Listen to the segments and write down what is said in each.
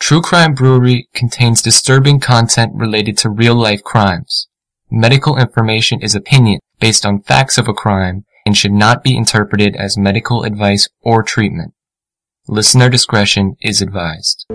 True Crime Brewery contains disturbing content related to real-life crimes. Medical information is opinion based on facts of a crime and should not be interpreted as medical advice or treatment. Listener discretion is advised.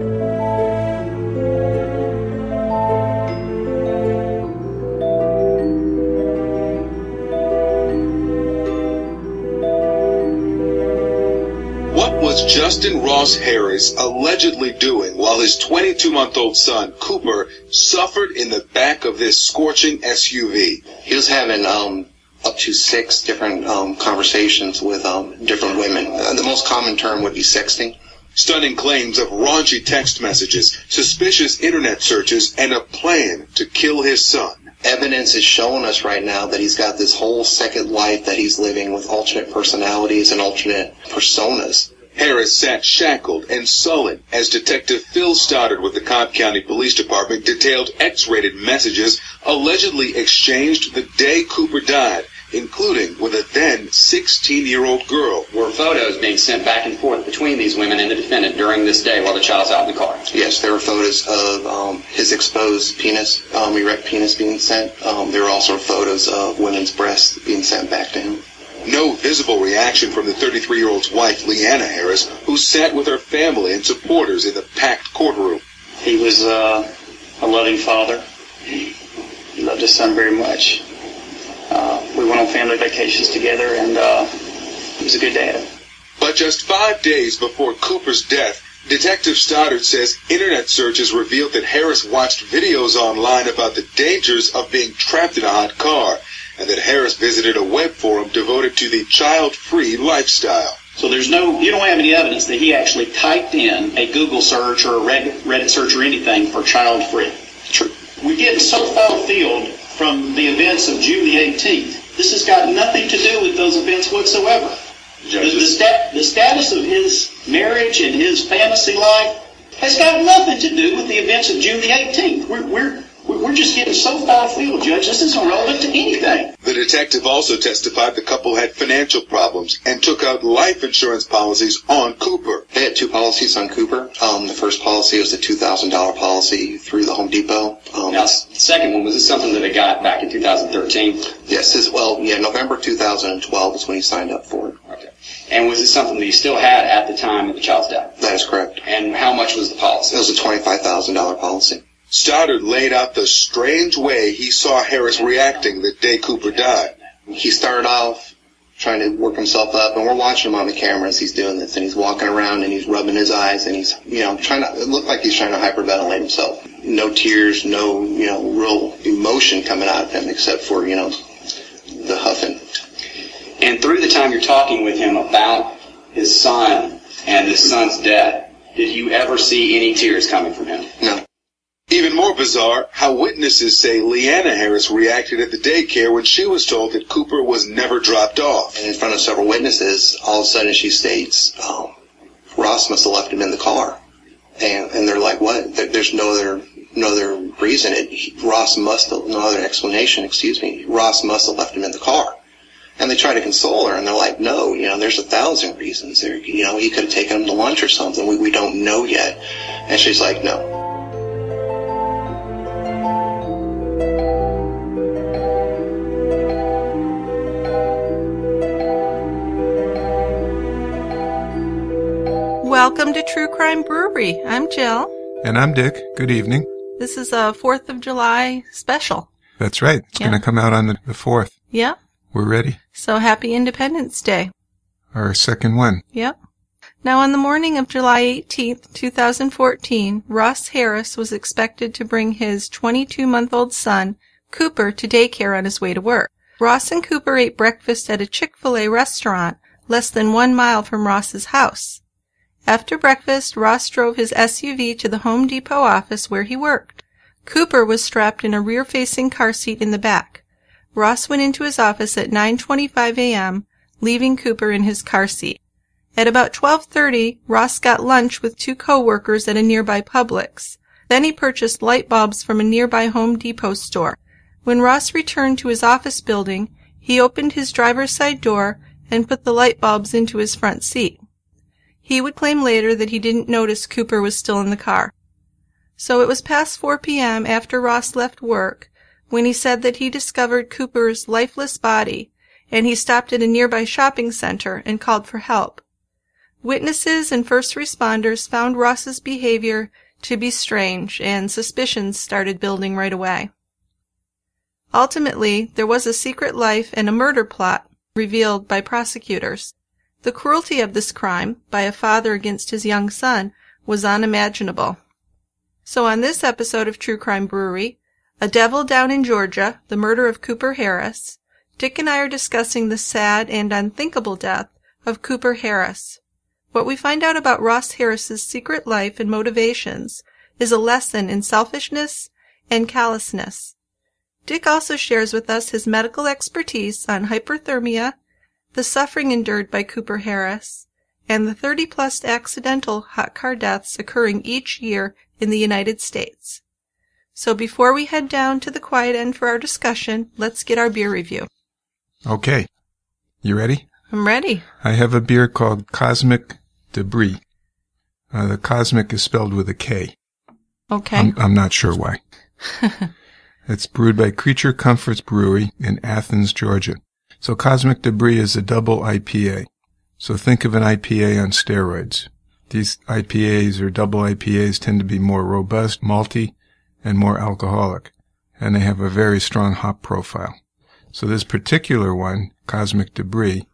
What was Justin Ross Harris allegedly doing while his 22-month-old son, Cooper, suffered in the back of this scorching SUV? He was having up to 6 different conversations with different women. The most common term would be sexting. Stunning claims of raunchy text messages, suspicious internet searches, and a plan to kill his son. Evidence is showing us right now that he's got this whole second life that he's living with alternate personalities and alternate personas. Harris sat shackled and sullen as Detective Phil Stoddard with the Cobb County Police Department detailed X-rated messages allegedly exchanged the day Cooper died, including with a then 16-year-old girl. Were photos being sent back and forth between these women and the defendant during this day while the child's out in the car? Yes, there were photos of his exposed penis, erect penis being sent. There were also photos of women's breasts being sent back to him. No visible reaction from the 33-year-old's wife, Leanna Harris, who sat with her family and supporters in the packed courtroom. He was a loving father. He loved his son very much. We went on family vacations together, and he was a good dad. But just 5 days before Cooper's death, Detective Stoddard says internet searches revealed that Harris watched videos online about the dangers of being trapped in a hot car, and that Harris visited a web forum devoted to the child-free lifestyle. So you don't have any evidence that he actually typed in a Google search or a Reddit search or anything for child-free. True. We're getting so far afield from the events of June the 18th. This has got nothing to do with those events whatsoever. The status of his marriage and his fantasy life has got nothing to do with the events of June the 18th. We're just getting so far afield, Judge. This isn't relevant to anything. The detective also testified the couple had financial problems and took out life insurance policies on Cooper. They had 2 policies on Cooper. The first policy was a $2,000 policy through the Home Depot. Now, the second one, was this something that they got back in 2013? Yes, November 2012 is when he signed up for it. Okay. And was it something that you still had at the time of the child's death? That is correct. And how much was the policy? It was a $25,000 policy. Stoddard laid out the strange way he saw Harris reacting the day Cooper died. He started off trying to work himself up, and we're watching him on the camera as he's doing this, and he's walking around and he's rubbing his eyes, and he's, it looked like he's trying to hyperventilate himself. No tears, no, real emotion coming out of him except for, the huffing. And through the time you're talking with him about his son and his son's death, did you ever see any tears coming from him? No. Even more bizarre, how witnesses say Leanna Harris reacted at the daycare when she was told that Cooper was never dropped off. And in front of several witnesses, all of a sudden she states, Ross must have left him in the car. And they're like, what? There's no other reason. No other explanation, Ross must have left him in the car. And they try to console her, and they're like, no, there's 1,000 reasons. There, he could have taken him to lunch or something. We don't know yet. And she's like, no. Welcome to True Crime Brewery. I'm Jill. And I'm Dick. Good evening. This is a 4th of July special. That's right. It's going to come out on the 4th. Yeah. We're ready. So happy Independence Day. Our second one. Yep. Now, on the morning of July 18th, 2014, Ross Harris was expected to bring his 22-month-old son, Cooper, to daycare on his way to work. Ross and Cooper ate breakfast at a Chick-fil-A restaurant less than 1 mile from Ross's house. After breakfast, Ross drove his SUV to the Home Depot office where he worked. Cooper was strapped in a rear-facing car seat in the back. Ross went into his office at 9:25 a.m., leaving Cooper in his car seat. At about 12:30, Ross got lunch with 2 co-workers at a nearby Publix. Then he purchased light bulbs from a nearby Home Depot store. When Ross returned to his office building, he opened his driver's side door and put the light bulbs into his front seat. He would claim later that he didn't notice Cooper was still in the car. So it was past 4 p.m. after Ross left work when he said that he discovered Cooper's lifeless body, and he stopped at a nearby shopping center and called for help. Witnesses and first responders found Ross's behavior to be strange, and suspicions started building right away. Ultimately, there was a secret life and a murder plot revealed by prosecutors. The cruelty of this crime, by a father against his young son, was unimaginable. So on this episode of True Crime Brewery, A Devil Down in Georgia, the murder of Cooper Harris, Dick and I are discussing the sad and unthinkable death of Cooper Harris. What we find out about Ross Harris's secret life and motivations is a lesson in selfishness and callousness. Dick also shares with us his medical expertise on hyperthermia, the suffering endured by Cooper Harris, and the 30-plus accidental hot car deaths occurring each year in the United States. So before we head down to the quiet end for our discussion, let's get our beer review. Okay. You ready? I'm ready. I have a beer called Cosmic Debris. The cosmic is spelled with a K. Okay. I'm not sure why. It's brewed by Creature Comforts Brewery in Athens, Georgia. So Cosmic Debris is a double IPA. So think of an IPA on steroids. These IPAs or double IPAs tend to be more robust, malty, and more alcoholic, and they have a very strong hop profile. So this particular one, Cosmic Debris,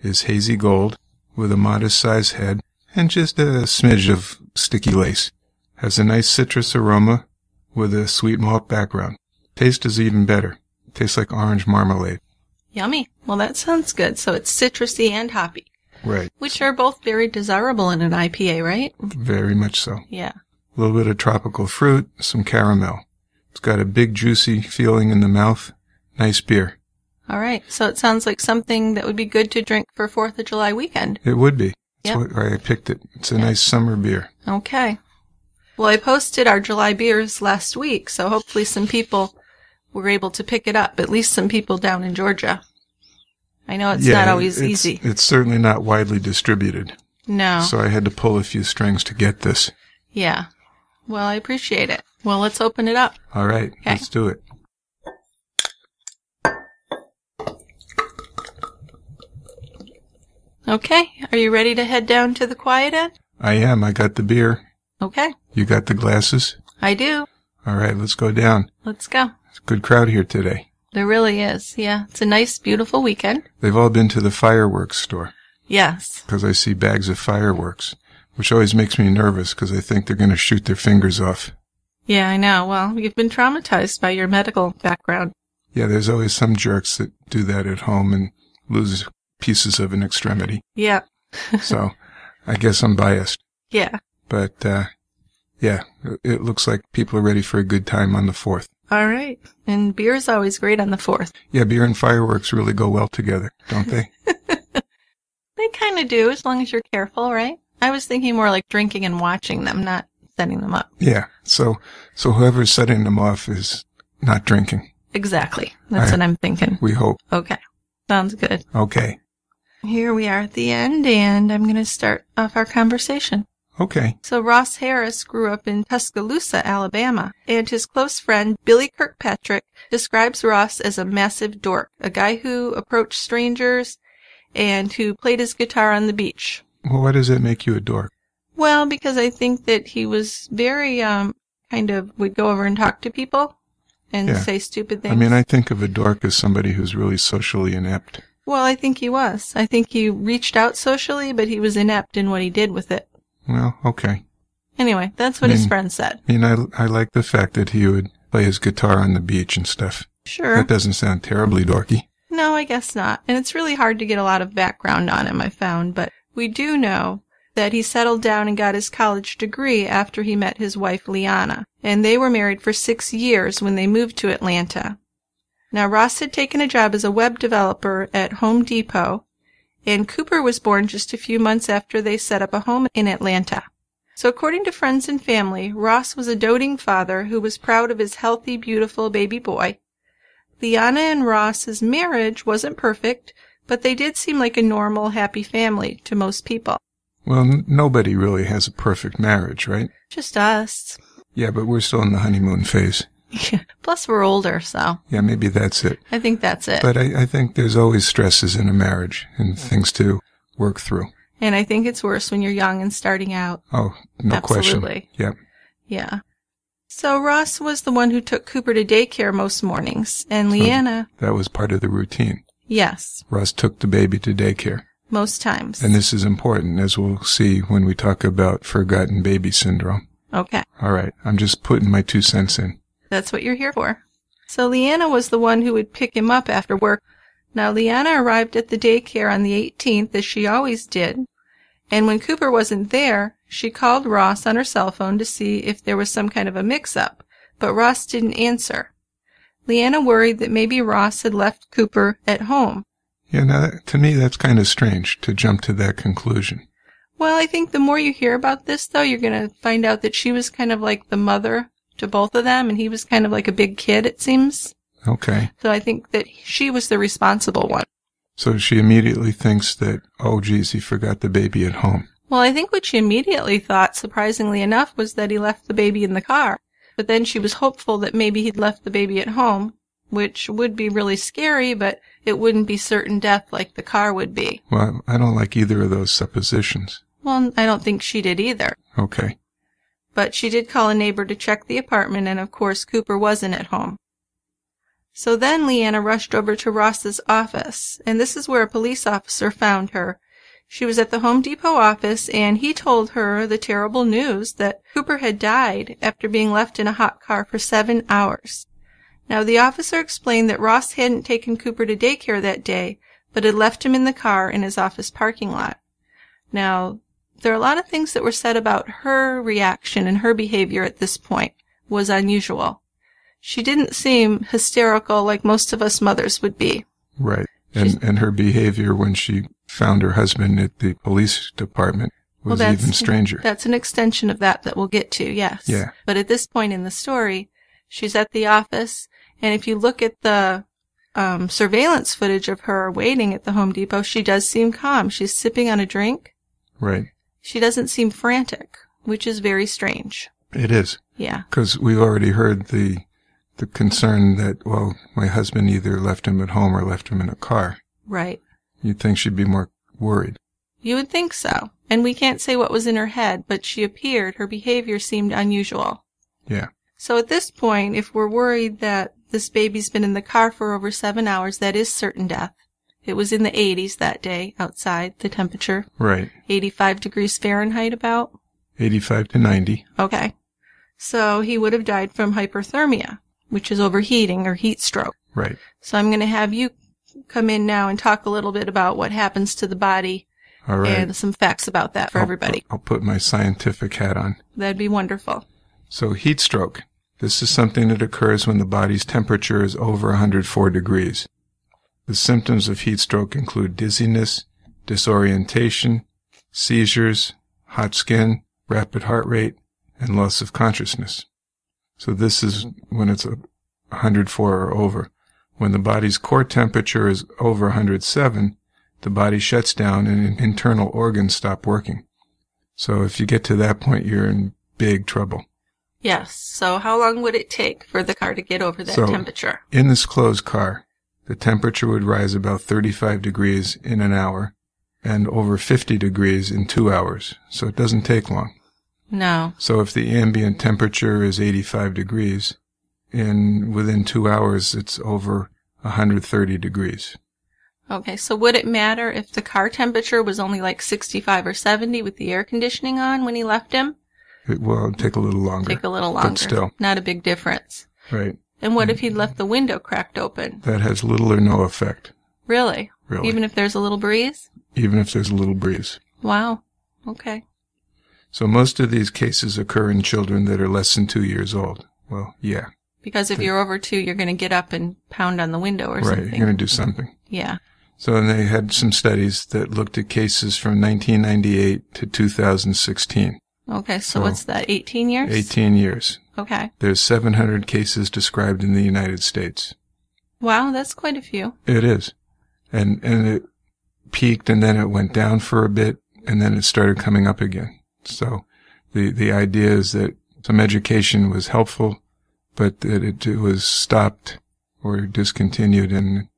is hazy gold with a modest-sized head and just a smidge of sticky lace. Has a nice citrus aroma with a sweet malt background. Taste is even better. Tastes like orange marmalade. Yummy. Well, that sounds good. So it's citrusy and hoppy. Right. Which are both very desirable in an IPA, right? Very much so. Yeah. A little bit of tropical fruit, some caramel. It's got a big juicy feeling in the mouth. Nice beer. All right. So it sounds like something that would be good to drink for 4th of July weekend. It would be. That's Yep. why I picked it. It's a nice summer beer. Okay. Well, I posted our July beers last week, so hopefully some people were able to pick it up, at least some people down in Georgia. I know it's not always easy. It's certainly not widely distributed. No. So I had to pull a few strings to get this. Yeah. Well, I appreciate it. Well, let's open it up. All right. Okay. Let's do it. Okay. Are you ready to head down to the quiet end? I am. I got the beer. Okay. You got the glasses? I do. All right. Let's go down. Let's go. It's a good crowd here today. There really is. Yeah. It's a nice, beautiful weekend. They've all been to the fireworks store. Yes. Because I see bags of fireworks, which always makes me nervous because I think they're going to shoot their fingers off. Yeah, I know. Well, you've been traumatized by your medical background. Yeah, there's always some jerks that do that at home and lose pieces of an extremity. Yeah. So I guess I'm biased. Yeah. But, yeah, it looks like people are ready for a good time on the 4th. All right. And beer is always great on the 4th. Yeah, beer and fireworks really go well together, don't they? They kind of do, as long as you're careful, right? I was thinking more like drinking and watching them, not setting them up. Yeah. So whoever's setting them off is not drinking. Exactly. That's what I'm thinking. We hope. Okay. Sounds good. Okay. Here we are at the end, and I'm going to start off our conversation. Okay. So Ross Harris grew up in Tuscaloosa, Alabama, and his close friend Billy Kirkpatrick describes Ross as a massive dork, a guy who approached strangers and who played his guitar on the beach. Well, why does that make you a dork? Well, because I think that he was very, would go over and talk to people and say stupid things. I mean, I think of a dork as somebody who's really socially inept. Well, I think he was. I think he reached out socially, but he was inept in what he did with it. Well, okay. Anyway, that's what his friend said. I mean, I like the fact that he would play his guitar on the beach and stuff. Sure. That doesn't sound terribly dorky. No, I guess not. And it's really hard to get a lot of background on him, I found. But we do know that he settled down and got his college degree after he met his wife, Liana. And they were married for 6 years when they moved to Atlanta. Now, Ross had taken a job as a web developer at Home Depot, and Cooper was born just a few months after they set up a home in Atlanta. So according to friends and family, Ross was a doting father who was proud of his healthy, beautiful baby boy. Liana and Ross's marriage wasn't perfect, but they did seem like a normal, happy family to most people. Well, nobody really has a perfect marriage, right? Just us. Yeah, but we're still in the honeymoon phase. Yeah. Plus, we're older, so. Yeah, maybe that's it. I think that's it. But I think there's always stresses in a marriage and things to work through. And I think it's worse when you're young and starting out. Oh, no question. Absolutely. Yep. Yeah. So Ross was the one who took Cooper to daycare most mornings, and Leanna... That was part of the routine. Yes. Ross took the baby to daycare. Most times. And this is important, as we'll see when we talk about forgotten baby syndrome. Okay. All right. I'm just putting my 2 cents in. That's what you're here for. So Leanna was the one who would pick him up after work. Now, Leanna arrived at the daycare on the 18th, as she always did. And when Cooper wasn't there, she called Ross on her cell phone to see if there was some kind of a mix-up, but Ross didn't answer. Leanna worried that maybe Ross had left Cooper at home. Yeah, now, to me, that's kind of strange to jump to that conclusion. Well, I think the more you hear about this, though, you're going to find out that she was kind of like the mother to both of them, and he was kind of like a big kid, it seems. Okay. So I think that she was the responsible one. So she immediately thinks that, oh, geez, he forgot the baby at home. Well, I think what she immediately thought, surprisingly enough, was that he left the baby in the car. But then she was hopeful that maybe he'd left the baby at home, which would be really scary, but it wouldn't be certain death like the car would be. Well, I don't like either of those suppositions. Well, I don't think she did either. Okay. But she did call a neighbor to check the apartment, and of course Cooper wasn't at home. So then Leanna rushed over to Ross's office, and this is where a police officer found her. She was at the Home Depot office, and he told her the terrible news that Cooper had died after being left in a hot car for 7 hours. Now, the officer explained that Ross hadn't taken Cooper to daycare that day, but had left him in the car in his office parking lot. Now, there are a lot of things that were said about her reaction and her behavior at this point was unusual. She didn't seem hysterical like most of us mothers would be. Right. And her behavior when she found her husband at the police department was even stranger. That's an extension of that we'll get to, yes. Yeah. But at this point in the story, she's at the office, and if you look at the surveillance footage of her waiting at the Home Depot, she does seem calm. She's sipping on a drink. Right. She doesn't seem frantic, which is very strange. It is. Yeah. Because we've already heard the concern that, well, my husband either left him at home or left him in a car. Right. You'd think she'd be more worried. You would think so. And we can't say what was in her head, but her behavior seemed unusual. Yeah. So at this point, if we're worried that this baby's been in the car for over 7 hours, that is certain death. It was in the 80s that day outside, the temperature. Right. 85 degrees Fahrenheit about? 85 to 90. Okay. So he would have died from hyperthermia, which is overheating or heat stroke. Right. So I'm going to have you come in now and talk a little bit about what happens to the body. All right. And some facts about that for everybody. I'll put my scientific hat on. That'd be wonderful. So heat stroke. This is something that occurs when the body's temperature is over 104 degrees. The symptoms of heat stroke include dizziness, disorientation, seizures, hot skin, rapid heart rate, and loss of consciousness. So this is when it's 104 or over. When the body's core temperature is over 107, the body shuts down and internal organs stop working. So if you get to that point, you're in big trouble. Yes. So how long would it take for the car to get over that temperature? In this closed car, the temperature would rise about 35 degrees in an hour and over 50 degrees in 2 hours. So it doesn't take long. No. So if the ambient temperature is 85 degrees, within 2 hours it's over 130 degrees. Okay, so would it matter if the car temperature was only like 65 or 70 with the air conditioning on when he left him? It will take a little longer. But still. Not a big difference. Right. And what if he'd left the window cracked open? That has little or no effect. Really? Really. Even if there's a little breeze? Even if there's a little breeze. Wow. Okay. So most of these cases occur in children that are less than 2 years old. Well, yeah. Because if you're over 2, you're going to get up and pound on the window or something. Right, you're going to do something. Yeah. So they had some studies that looked at cases from 1998 to 2016. Okay, so what's that, 18 years? 18 years. Okay. There's 700 cases described in the United States. Wow, that's quite a few. It is. And it peaked and then it went down for a bit and then it started coming up again. So the idea is that some education was helpful, but that it was stopped or discontinued and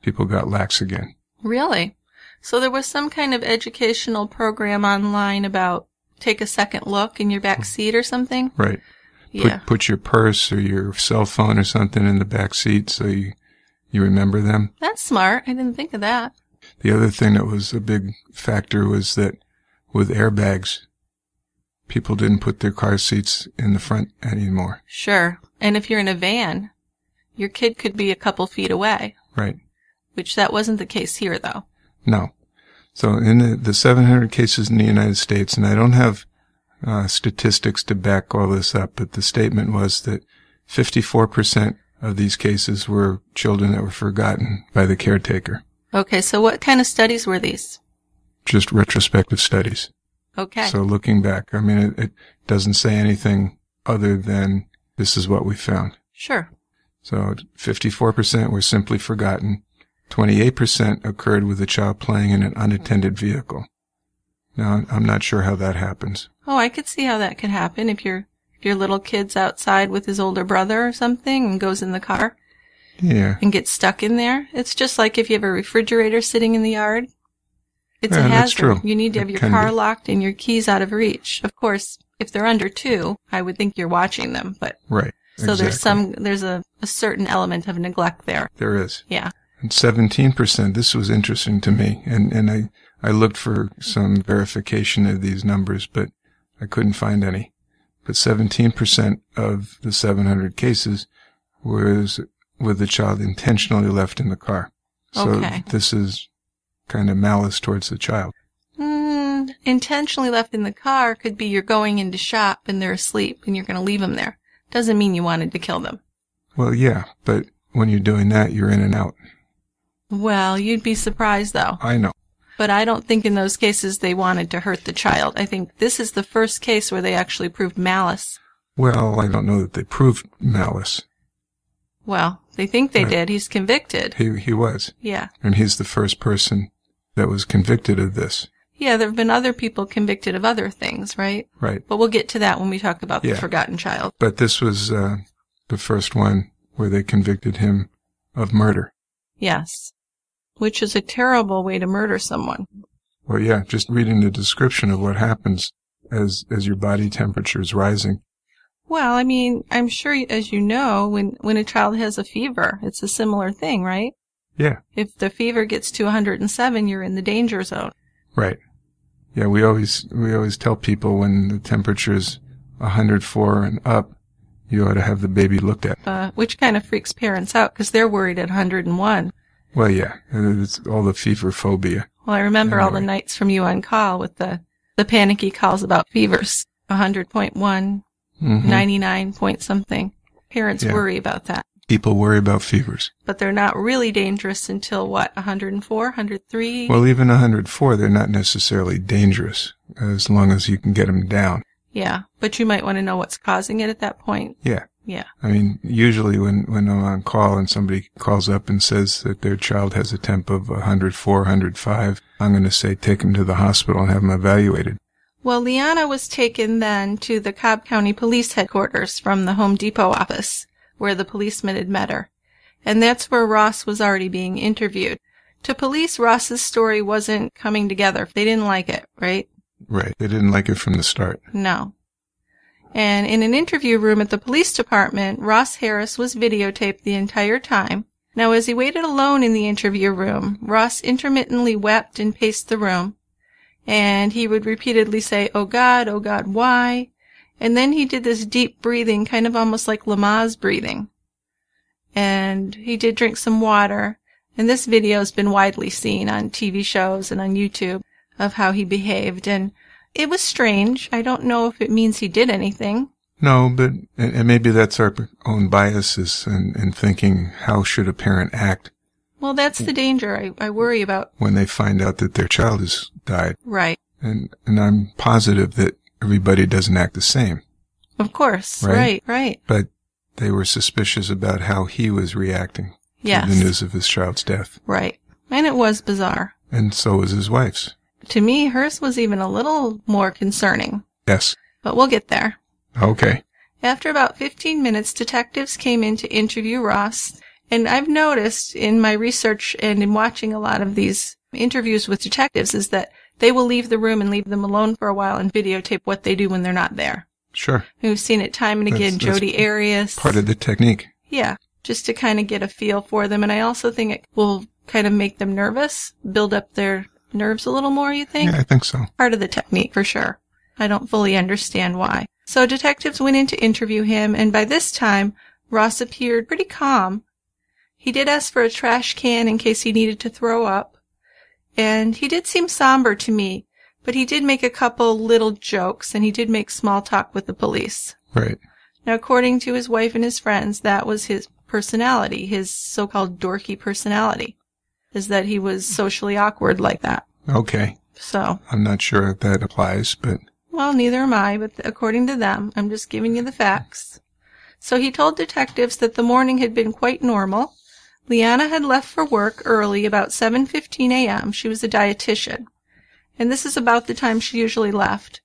people got lax again. Really? So there was some kind of educational program online about take a second look in your back seat or something? Right. Yeah. Put your purse or your cell phone or something in the back seat so you remember them. That's smart. I didn't think of that. The other thing that was a big factor was that with airbags, people didn't put their car seats in the front anymore. Sure. And if you're in a van, your kid could be a couple feet away. Right. Which that wasn't the case here, though. No. So in the 700 cases in the United States, and I don't have statistics to back all this up, but the statement was that 54% of these cases were children that were forgotten by the caretaker. Okay, so what kind of studies were these? Just retrospective studies. Okay. So looking back, I mean, it doesn't say anything other than this is what we found. Sure. So 54% were simply forgotten. 28% occurred with a child playing in an unattended vehicle. Now, I'm not sure how that happens. Oh, I could see how that could happen if your little kid's outside with his older brother or something and goes in the car. Yeah. And gets stuck in there. It's just like if you have a refrigerator sitting in the yard. It's a Yeah, hazard. that's true. You need to have your car locked and your keys out of reach. Of course, if they're under 2, I would think you're watching them, but. Right. So exactly. there's a certain element of neglect there. There is. Yeah. And 17%, this was interesting to me, and I looked for some verification of these numbers, but I couldn't find any. But 17% of the 700 cases was with the child intentionally left in the car. So Okay. this is kind of malice towards the child. Intentionally left in the car could be you're going in to shop and they're asleep and you're going to leave them there. Doesn't mean you wanted to kill them. Well, yeah, but when you're doing that, you're in and out. Well, you'd be surprised, though. I know. But I don't think in those cases they wanted to hurt the child. I think this is the first case where they actually proved malice. Well, I don't know that they proved malice. Well, they think they Right. did. He's convicted. He was. Yeah. And he's the first person that was convicted of this. Yeah, there have been other people convicted of other things, right? Right. But we'll get to that when we talk about the Yeah. forgotten child. But this was the first one where they convicted him of murder. Yes. Which is a terrible way to murder someone. Well, yeah, just reading the description of what happens as your body temperature is rising. Well, I mean, I'm sure, as you know, when a child has a fever, it's a similar thing, right? Yeah. If the fever gets to 107, you're in the danger zone. Right. Yeah, we always tell people when the temperature is 104 and up, you ought to have the baby looked at. Which kind of freaks parents out because they're worried at 101. Well, yeah, it's all the fever phobia. Well, I remember all the nights from you on call with the panicky calls about fevers. 100.1, 99 point something. Parents worry about that. People worry about fevers. But they're not really dangerous until, what, 104, 103? Well, even 104, they're not necessarily dangerous as long as you can get them down. Yeah, but you might want to know what's causing it at that point. Yeah. Yeah. I mean, usually when I'm on call and somebody calls up and says that their child has a temp of 104, 105, I'm going to say take them to the hospital and have them evaluated. Well, Liana was taken then to the Cobb County Police Headquarters from the Home Depot office, where the policeman had met her. And that's where Ross was already being interviewed. To police, Ross's story wasn't coming together. They didn't like it, right? Right. They didn't like it from the start. No. And in an interview room at the police department, Ross Harris was videotaped the entire time. Now, as he waited alone in the interview room, Ross intermittently wept and paced the room. And he would repeatedly say, oh God, why? And then he did this deep breathing, kind of almost like Lamaze breathing. And he did drink some water. And this video has been widely seen on TV shows and on YouTube of how he behaved. And it was strange. I don't know if it means he did anything. No, but, and maybe that's our own biases in thinking how should a parent act. Well, that's the danger I worry about. When they find out that their child has died. Right. And I'm positive that everybody doesn't act the same. Of course. Right. But they were suspicious about how he was reacting to the news of his child's death. Right. And it was bizarre. And so was his wife's. To me, hers was even a little more concerning. Yes. But we'll get there. Okay. After about 15 minutes, detectives came in to interview Ross. And I've noticed in my research and in watching a lot of these interviews with detectives is that they will leave the room and leave them alone for a while and videotape what they do when they're not there. Sure. We've seen it time and again. Jodi Arias. Part of the technique. Yeah, just to kind of get a feel for them. And I also think it will kind of make them nervous, build up their nerves a little more, you think? Yeah, I think so. Part of the technique, for sure. I don't fully understand why. So detectives went in to interview him, and by this time, Ross appeared pretty calm. He did ask for a trash can in case he needed to throw up. And he did seem somber to me, but he did make a couple little jokes, and he did make small talk with the police. Right. Now, according to his wife and his friends, that was his personality, his so-called dorky personality, is that he was socially awkward like that. Okay. So. I'm not sure if that applies, but. Well, neither am I, but according to them, I'm just giving you the facts. So he told detectives that the morning had been quite normal. Leanna had left for work early, about 7:15 a.m. She was a dietitian. And this is about the time she usually left.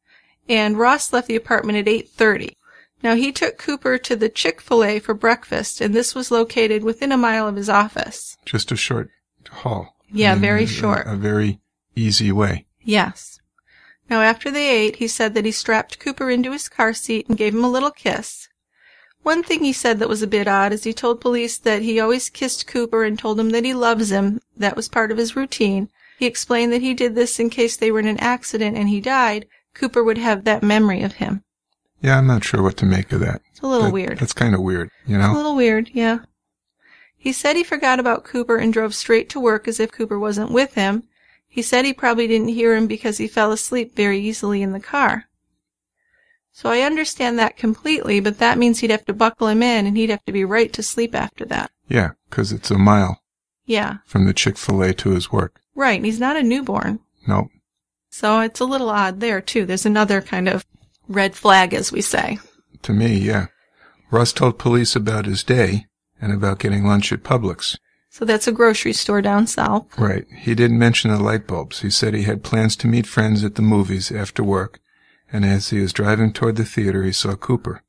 And Ross left the apartment at 8:30. Now, he took Cooper to the Chick-fil-A for breakfast, and this was located within a mile of his office. Just a short haul. Yeah, very short. A very easy way. Yes. Now, after they ate, he said that he strapped Cooper into his car seat and gave him a little kiss. One thing he said that was a bit odd is he told police that he always kissed Cooper and told him that he loves him. That was part of his routine. He explained that he did this in case they were in an accident and he died, Cooper would have that memory of him. Yeah, I'm not sure what to make of that. It's a little weird. That's kind of weird, you know? It's a little weird, yeah. He said he forgot about Cooper and drove straight to work as if Cooper wasn't with him. He said he probably didn't hear him because he fell asleep very easily in the car. So I understand that completely, but that means he'd have to buckle him in and he'd have to be right to sleep after that. Yeah, because it's a mile. Yeah. From the Chick-fil-A to his work. Right, and he's not a newborn. Nope. So it's a little odd there, too. There's another kind of red flag, as we say. To me, yeah. Ross told police about his day and about getting lunch at Publix. So that's a grocery store down south. Right. He didn't mention the light bulbs. He said he had plans to meet friends at the movies after work, and as he was driving toward the theater, he saw Cooper.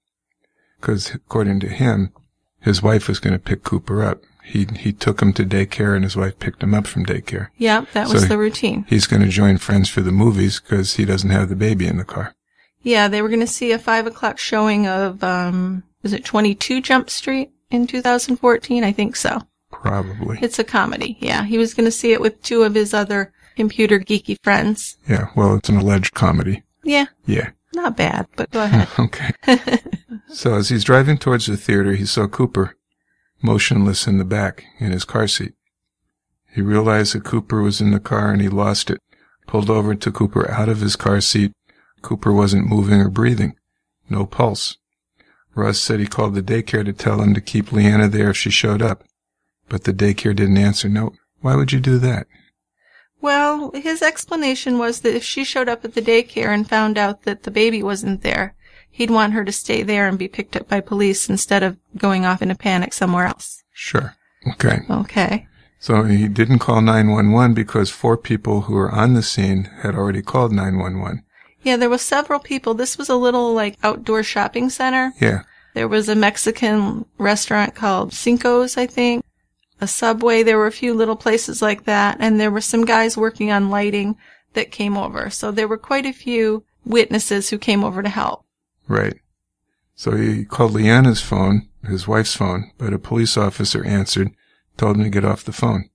Because, according to him, his wife was going to pick Cooper up. He took him to daycare, and his wife picked him up from daycare. Yeah, that was the routine. He's going to join friends for the movies because he doesn't have the baby in the car. Yeah, they were going to see a 5 o'clock showing of, was it 22 Jump Street in 2014? I think so. Probably. It's a comedy, yeah. He was going to see it with 2 of his other computer geeky friends. Yeah, well, it's an alleged comedy. Yeah. Yeah. Not bad, but go ahead. Okay. So as he's driving towards the theater, he saw Cooper, motionless in the back, in his car seat. He realized that Cooper was in the car and he lost it, pulled over and took Cooper out of his car seat. Cooper wasn't moving or breathing. No pulse. Ross said he called the daycare to tell him to keep Leanna there if she showed up. But the daycare didn't answer. No. Why would you do that? Well, his explanation was that if she showed up at the daycare and found out that the baby wasn't there, he'd want her to stay there and be picked up by police instead of going off in a panic somewhere else. Sure. Okay. Okay. So he didn't call 911 because 4 people who were on the scene had already called 911. Yeah, there were several people. This was a little, outdoor shopping center. Yeah. There was a Mexican restaurant called Cinco's, I think. A Subway. There were a few little places like that. And there were some guys working on lighting that came over. So there were quite a few witnesses who came over to help. Right. So he called Leanna's phone, his wife's phone, but a police officer answered, told him to get off the phone.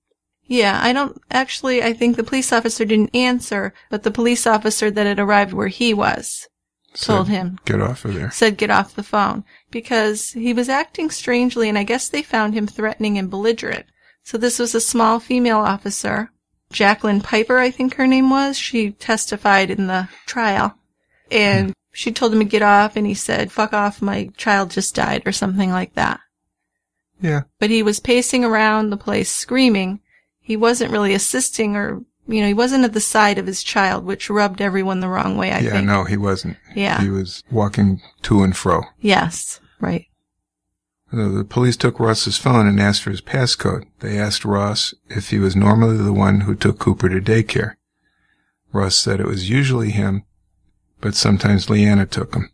Yeah, I think the police officer didn't answer, but the police officer that had arrived where he was told him. Get off of there. Said get off the phone. Because he was acting strangely, and I guess they found him threatening and belligerent. So this was a small female officer. Jacqueline Piper, I think her name was. She testified in the trial. And she told him to get off, and he said, "Fuck off, my child just died," or something like that. Yeah. But he was pacing around the place screaming. He wasn't really assisting or, he wasn't at the side of his child, which rubbed everyone the wrong way, I think. Yeah, no, he wasn't. Yeah. He was walking to and fro. Yes, right. The police took Ross's phone and asked for his passcode. They asked Ross if he was normally the one who took Cooper to daycare. Ross said it was usually him, but sometimes Leanna took him.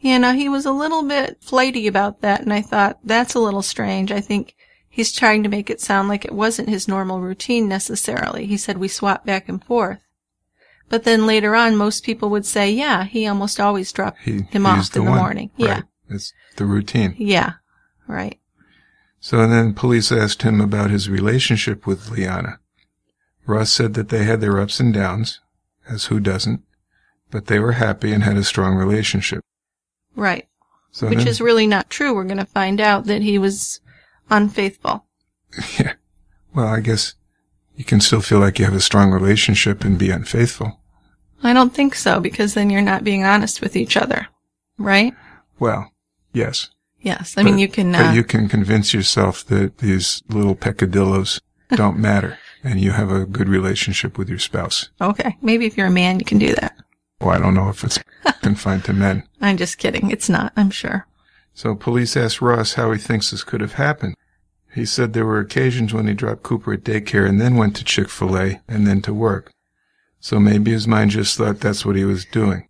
Yeah, now he was a little bit flighty about that, and I thought, that's a little strange. I think he's trying to make it sound like it wasn't his normal routine necessarily. He said we swapped back and forth. But then later on, most people would say, yeah, he almost always dropped him off in the morning. Right. Yeah. It's the routine. Yeah, right. So then police asked him about his relationship with Liana. Ross said that they had their ups and downs, as who doesn't, but they were happy and had a strong relationship. Right. So Which is really not true. We're going to find out that he was unfaithful. Yeah. Well, I guess you can still feel like you have a strong relationship and be unfaithful. I don't think so, because then you're not being honest with each other. Right? Well, yes. Yes. I mean, you can... But you can convince yourself that these little peccadillos don't matter, and you have a good relationship with your spouse. Okay. Maybe if you're a man, you can do that. Well, I don't know if it's confined to men. I'm just kidding. It's not, I'm sure. So police asked Ross how he thinks this could have happened. He said there were occasions when he dropped Cooper at daycare and then went to Chick-fil-A and then to work. So maybe his mind just thought that's what he was doing.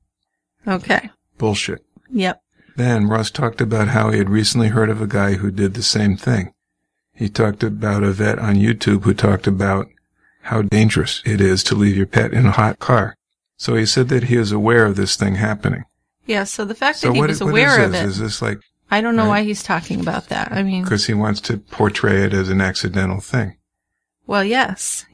Okay. Bullshit. Yep. Then Ross talked about how he had recently heard of a guy who did the same thing. He talked about a vet on YouTube who talked about how dangerous it is to leave your pet in a hot car. So he said that he is aware of this thing happening. Yeah, so the fact that he was aware of it... Is this like... I don't know why he's talking about that. I mean... Because he wants to portray it as an accidental thing. Well, yes.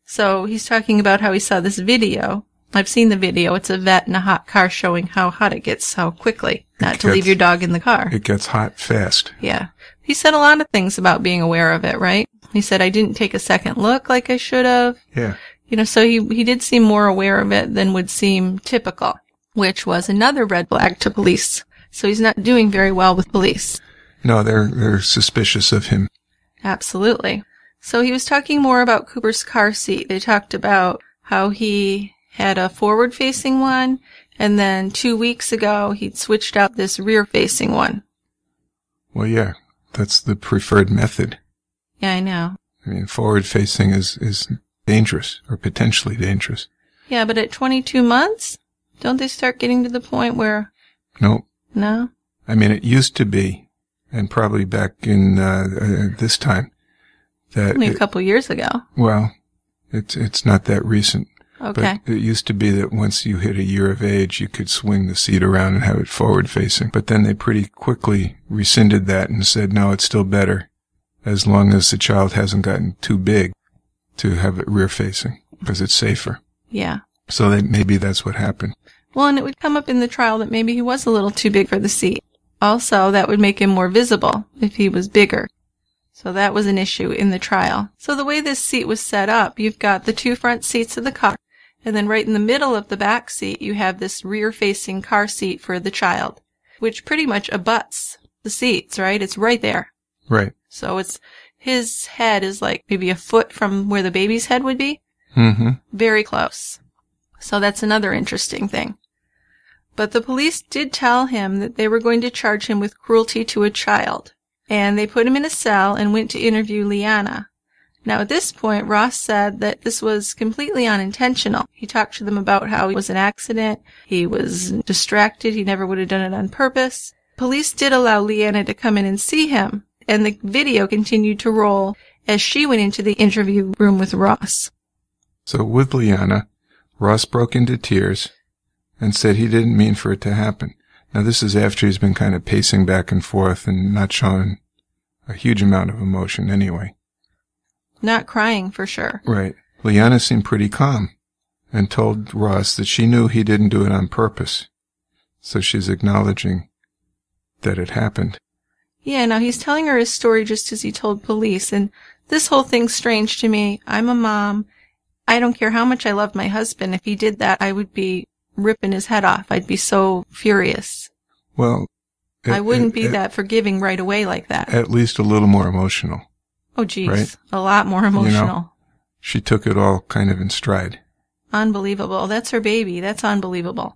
So he's talking about how he saw this video. I've seen the video. It's a vet in a hot car showing how hot it gets so quickly. Not to leave your dog in the car. It gets hot fast. Yeah. He said a lot of things about being aware of it, right? He said, I didn't take a second look like I should have. Yeah. You know, so he did seem more aware of it than would seem typical, which was another red flag to police. So he's not doing very well with police. No, they're suspicious of him. Absolutely. So he was talking more about Cooper's car seat. They talked about how he had a forward-facing one, and then 2 weeks ago he'd switched out this rear-facing one. Well, yeah, that's the preferred method. Yeah, I know. I mean, forward-facing is dangerous, or potentially dangerous. Yeah, but at 22 months, don't they start getting to the point where... Nope. No? I mean, it used to be, and probably back in this time, that... Only a couple years ago. Well, it's not that recent. Okay. But it used to be that once you hit a year of age, you could swing the seat around and have it forward-facing. But then they pretty quickly rescinded that and said, no, it's still better, as long as the child hasn't gotten too big, to have it rear-facing, because it's safer. Yeah. So maybe that's what happened. Well, and it would come up in the trial that maybe he was a little too big for the seat. Also, that would make him more visible if he was bigger. So that was an issue in the trial. So the way this seat was set up, you've got the two front seats of the car, and then right in the middle of the back seat, you have this rear-facing car seat for the child, which pretty much abuts the seats, right? It's right there. Right. So his head is like maybe a foot from where the baby's head would be. Mm-hmm. Very close. So that's another interesting thing. But the police did tell him that they were going to charge him with cruelty to a child. And they put him in a cell and went to interview Liana. Now at this point, Ross said that this was completely unintentional. He talked to them about how it was an accident. He was distracted. He never would have done it on purpose. Police did allow Liana to come in and see him. And the video continued to roll as she went into the interview room with Ross. So with Liana, Ross broke into tears and said he didn't mean for it to happen. Now this is after he's been kind of pacing back and forth and not showing a huge amount of emotion anyway. Not crying, for sure. Right. Liana seemed pretty calm and told Ross that she knew he didn't do it on purpose. So she's acknowledging that it happened. Yeah, now he's telling her his story just as he told police, and this whole thing's strange to me. I'm a mom. I don't care how much I love my husband. If he did that, I would be ripping his head off. I'd be so furious. Well... I wouldn't be that forgiving right away like that. At least a little more emotional. Oh, geez. Right? A lot more emotional. You know, she took it all kind of in stride. Unbelievable. That's her baby. That's unbelievable.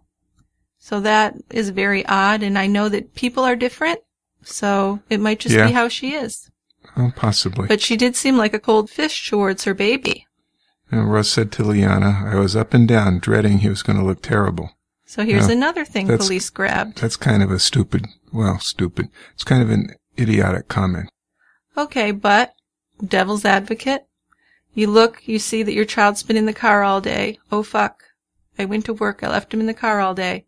So that is very odd, and I know that people are different, so it might just be how she is. Oh, possibly. But she did seem like a cold fish towards her baby. And Russ said to Liana, I was up and down, dreading he was going to look terrible. So here's another thing police grabbed. That's kind of a stupid. It's kind of an idiotic comment. Okay, but devil's advocate. You look, you see that your child's been in the car all day. Oh, fuck. I went to work. I left him in the car all day.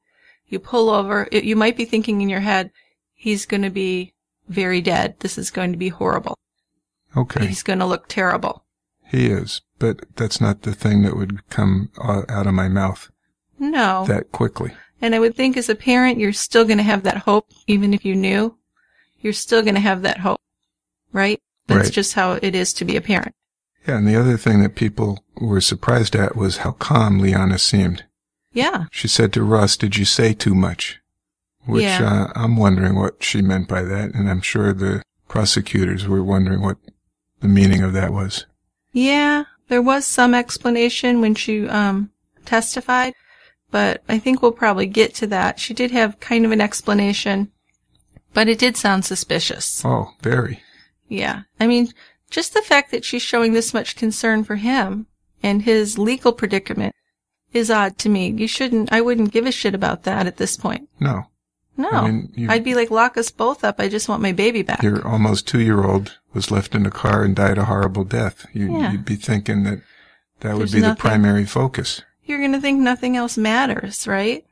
You pull over. You might be thinking in your head, he's going to be very dead. This is going to be horrible. Okay. He's going to look terrible. He is, but that's not the thing that would come out of my mouth. No. That quickly. And I would think as a parent, you're still going to have that hope, even if you knew. You're still going to have that hope, right? That's just how it is to be a parent. Yeah, and the other thing that people were surprised at was how calm Liana seemed. Yeah. She said to Ross, "Did you say too much?" Which I'm wondering what she meant by that, and I'm sure the prosecutors were wondering what the meaning of that was. Yeah, there was some explanation when she testified, but I think we'll probably get to that. She did have kind of an explanation, but it did sound suspicious. Oh, very. Yeah. I mean, just the fact that she's showing this much concern for him and his legal predicament is odd to me. I wouldn't give a shit about that at this point. No. No. I mean, I'd be like, lock us both up. I just want my baby back. Your almost 2-year-old was left in a car and died a horrible death. You'd be thinking that would be the primary focus. You're going to think nothing else matters, right?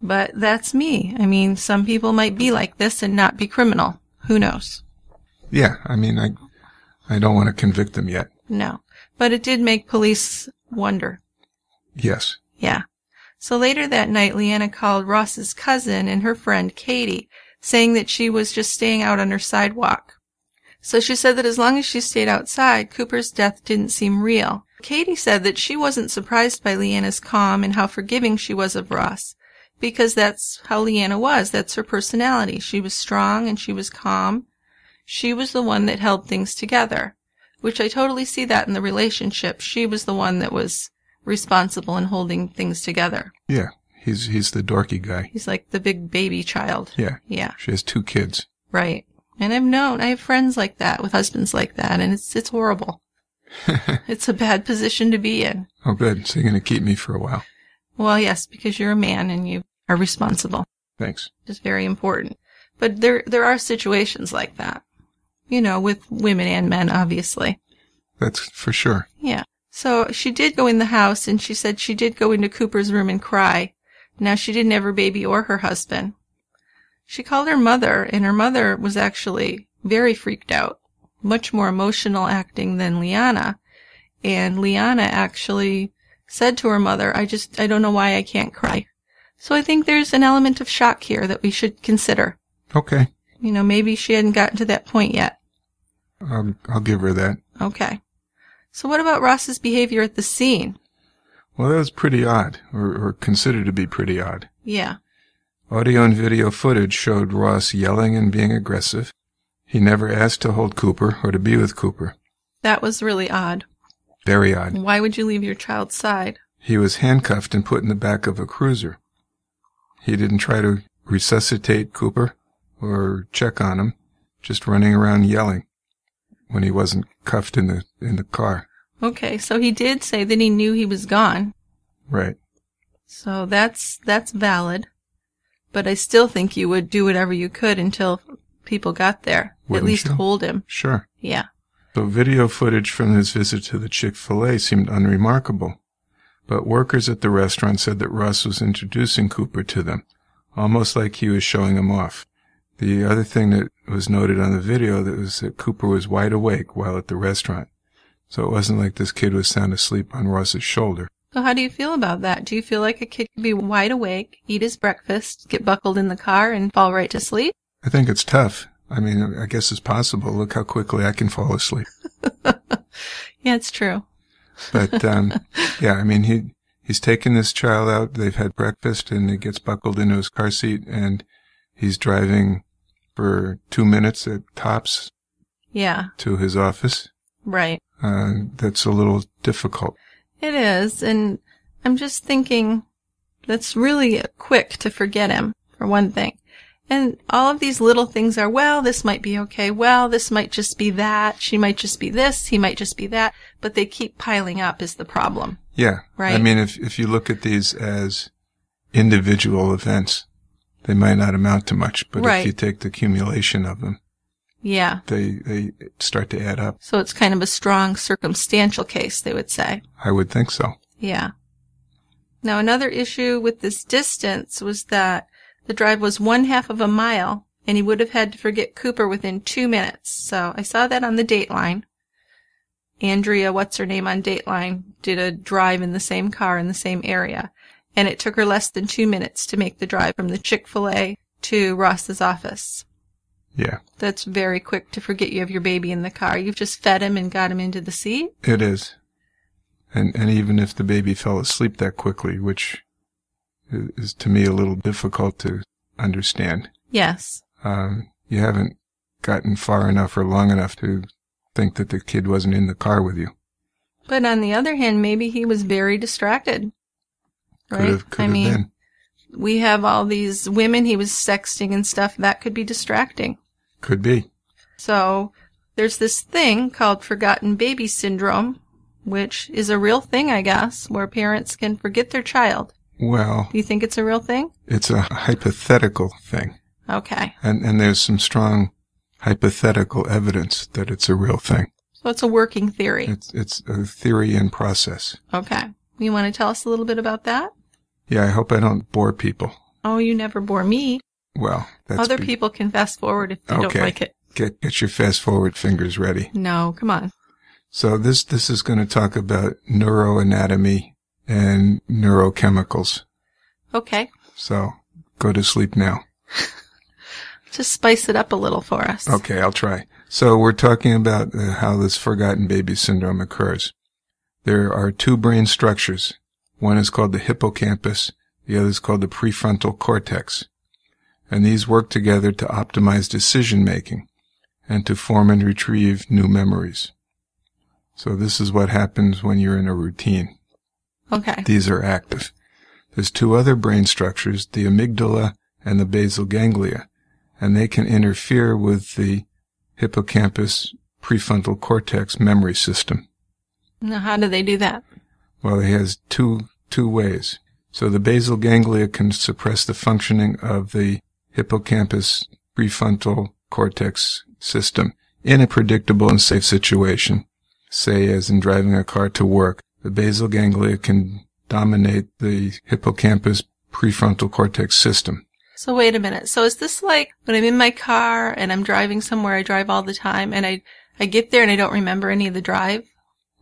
But that's me. I mean, some people might be like this and not be criminal. Who knows? Yeah, I mean, I don't want to convict them yet. No. But it did make police wonder. Yes. Yeah. So later that night, Leanna called Ross's cousin and her friend Katie, saying that she was just staying out on her sidewalk. So she said that as long as she stayed outside, Cooper's death didn't seem real. Katie said that she wasn't surprised by Leanna's calm and how forgiving she was of Ross, because that's how Leanna was. That's her personality. She was strong and she was calm. She was the one that held things together, which I totally see that in the relationship. She was the one that was responsible in holding things together. Yeah, he's the dorky guy. He's like the big baby child. Yeah. Yeah. She has 2 kids. Right. And I have friends like that, with husbands like that, and it's horrible. It's a bad position to be in. Oh, good. So you're going to keep me for a while. Well, yes, because you're a man and you are responsible. Thanks. It's very important. But there are situations like that. You know, with women and men, obviously. That's for sure. Yeah. So she did go in the house, and she said she did go into Cooper's room and cry. Now, she didn't have her baby or her husband. She called her mother, and her mother was actually very freaked out. Much more emotional acting than Liana. And Liana actually said to her mother, I don't know why I can't cry. So I think there's an element of shock here that we should consider. Okay. You know, maybe she hadn't gotten to that point yet. I'll give her that. Okay. So what about Ross's behavior at the scene? Well, that was pretty odd, or considered to be pretty odd. Yeah. Audio and video footage showed Ross yelling and being aggressive. He never asked to hold Cooper or to be with Cooper. That was really odd. Very odd. Why would you leave your child's side? He was handcuffed and put in the back of a cruiser. He didn't try to resuscitate Cooper or check on him, just running around yelling when he wasn't cuffed in the car. Okay, so he did say that he knew he was gone. Right. So that's valid. But I still think you would do whatever you could until people got there. Wouldn't at least you? hold him. Sure. Yeah. So video footage from his visit to the Chick-fil-A seemed unremarkable. But workers at the restaurant said that Ross was introducing Cooper to them, almost like he was showing him off. The other thing that was noted on the video was that Cooper was wide awake while at the restaurant. So it wasn't like this kid was sound asleep on Ross's shoulder. So how do you feel about that? Do you feel like a kid could be wide awake, eat his breakfast, get buckled in the car, and fall right to sleep? I think it's tough. I mean, I guess it's possible. Look how quickly I can fall asleep. Yeah, it's true. But, yeah, I mean, he's taken this child out. They've had breakfast, and he gets buckled into his car seat, and he's driving for 2 minutes at tops. Yeah. To his office. Right. That's a little difficult. It is, and I'm just thinking that's really quick to forget him, for one thing. And all of these little things are, well, this might be okay, well, this might just be that, she might just be this, he might just be that, but they keep piling up is the problem. Yeah. Right? I mean, if you look at these as individual events, they might not amount to much, but Right. if you take the accumulation of them, Yeah. they start to add up. So it's kind of a strong circumstantial case, they would say. I would think so. Yeah. Now, another issue with this distance was that the drive was 1/2 of a mile, and he would have had to forget Cooper within 2 minutes. So I saw that on the Dateline. Andrea, what's her name on Dateline, did a drive in the same car in the same area, and it took her less than 2 minutes to make the drive from the Chick-fil-A to Ross's office. Yeah. That's very quick to forget you have your baby in the car. You've just fed him and got him into the seat. It is. And even if the baby fell asleep that quickly, which is to me a little difficult to understand. Yes. You haven't gotten far enough or long enough to think that the kid wasn't in the car with you. But on the other hand, maybe he was very distracted. Right? Could have been. We have all these women he was sexting and stuff. That could be distracting. Could be. So there's this thing called forgotten baby syndrome, which is a real thing, I guess, where parents can forget their child. Well, Do you think it's a real thing? it's a hypothetical thing. Okay. And there's some strong hypothetical evidence that it's a real thing. So it's a working theory. It's a theory in process. Okay. You want to tell us a little bit about that? Yeah, I hope I don't bore people. Oh, you never bore me. Well, that's Other people can fast forward if they don't Okay. like it. Get your fast forward fingers ready. No, come on. So this is going to talk about neuroanatomy and neurochemicals. Okay. So go to sleep now. Just spice it up a little for us. Okay, I'll try. So we're talking about how this forgotten baby syndrome occurs. There are two brain structures. One is called the hippocampus. The other is called the prefrontal cortex. And these work together to optimize decision making and to form and retrieve new memories. So this is what happens when you're in a routine. Okay. These are active. There's two other brain structures, the amygdala and the basal ganglia, and they can interfere with the hippocampus prefrontal cortex memory system. Now, how do they do that? Well, it has two ways. So the basal ganglia can suppress the functioning of the hippocampus prefrontal cortex system in a predictable and safe situation. Say, as in driving a car to work, the basal ganglia can dominate the hippocampus prefrontal cortex system. So wait a minute. So is this like when I'm in my car and I'm driving somewhere I drive all the time and I get there and I don't remember any of the drive?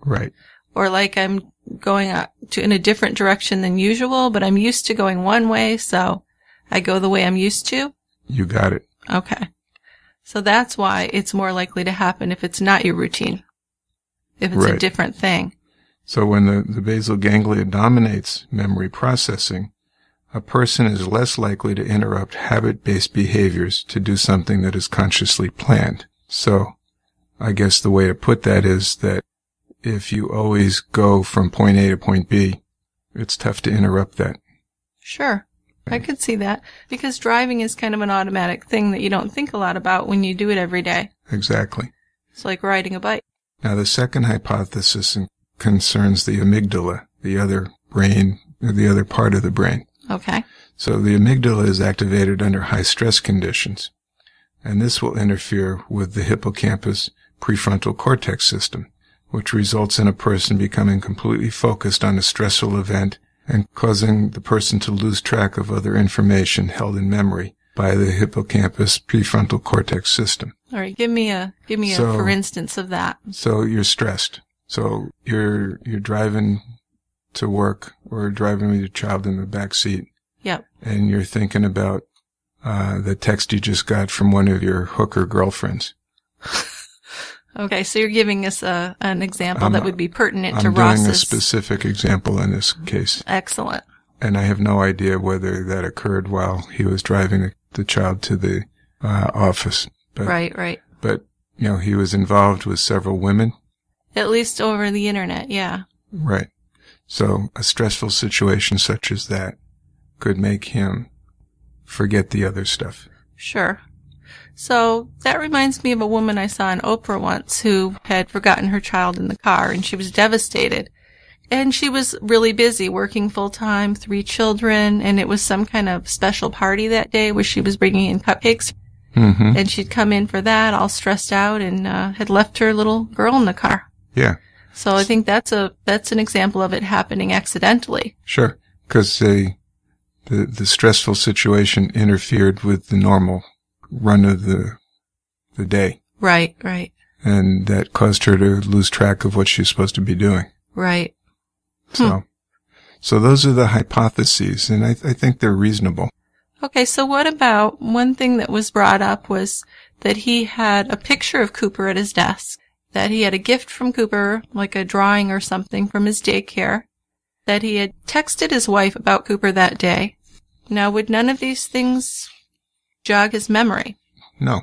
Right. Or like I'm going in a different direction than usual, but I'm used to going one way, so I go the way I'm used to? You got it. Okay. So that's why it's more likely to happen if it's not your routine. If it's Right. a different thing. So when the basal ganglia dominates memory processing, a person is less likely to interrupt habit-based behaviors to do something that is consciously planned. So I guess the way to put that is that if you always go from point A to point B, it's tough to interrupt that. Sure. I could see that. Because driving is kind of an automatic thing that you don't think a lot about when you do it every day. Exactly. It's like riding a bike. Now the second hypothesis concerns the amygdala, the other brain, or the other part of the brain. Okay. So the amygdala is activated under high stress conditions, and this will interfere with the hippocampus prefrontal cortex system, which results in a person becoming completely focused on a stressful event and causing the person to lose track of other information held in memory by the hippocampus prefrontal cortex system. All right. Give me a for instance of that. So you're stressed. So you're driving to work or driving with your child in the back seat. Yep. And you're thinking about the text you just got from one of your hooker girlfriends. Okay, so you're giving us an example that would be pertinent to I'm Ross's. doing a specific example in this case. Excellent. And I have no idea whether that occurred while he was driving the child to the office. But, Right. But, he was involved with several women. At least over the internet, yeah. Right. So a stressful situation such as that could make him forget the other stuff. Sure. So that reminds me of a woman I saw on Oprah once who had forgotten her child in the car, and she was devastated. And she was really busy, working full-time, 3 children, and it was some kind of special party that day where she was bringing in cupcakes. Mm-hmm. And she'd come in for that, all stressed out, and had left her little girl in the car. Yeah. So I think that's an example of it happening accidentally. Sure, because the stressful situation interfered with the normal run of the day. Right, right. And that caused her to lose track of what she's supposed to be doing. Right. So those are the hypotheses, and I think they're reasonable. Okay, so what about one thing that was brought up was that he had a picture of Cooper at his desk, that he had a gift from Cooper, like a drawing or something from his daycare, that he had texted his wife about Cooper that day. Now, would none of these things jog his memory? No.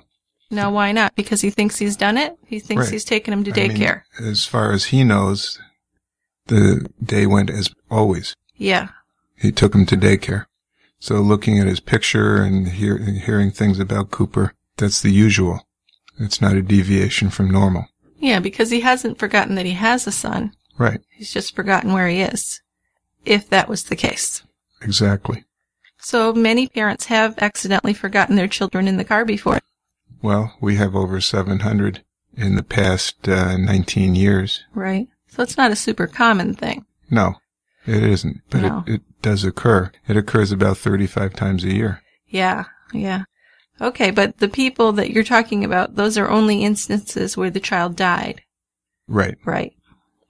Now, why not? Because he thinks he's done it? He thinks he's taken him to daycare. I mean, as far as he knows, the day went as always. Yeah. He took him to daycare. So looking at his picture and hearing things about Cooper, that's the usual. It's not a deviation from normal. Yeah, because he hasn't forgotten that he has a son. Right. He's just forgotten where he is, if that was the case. Exactly. So many parents have accidentally forgotten their children in the car before. Well, we have over 700 in the past 19 years. Right. So it's not a super common thing. No, it isn't. But No. it does occur. It occurs about 35 times a year. Yeah, yeah. Okay, but the people that you're talking about, those are only instances where the child died. Right. Right.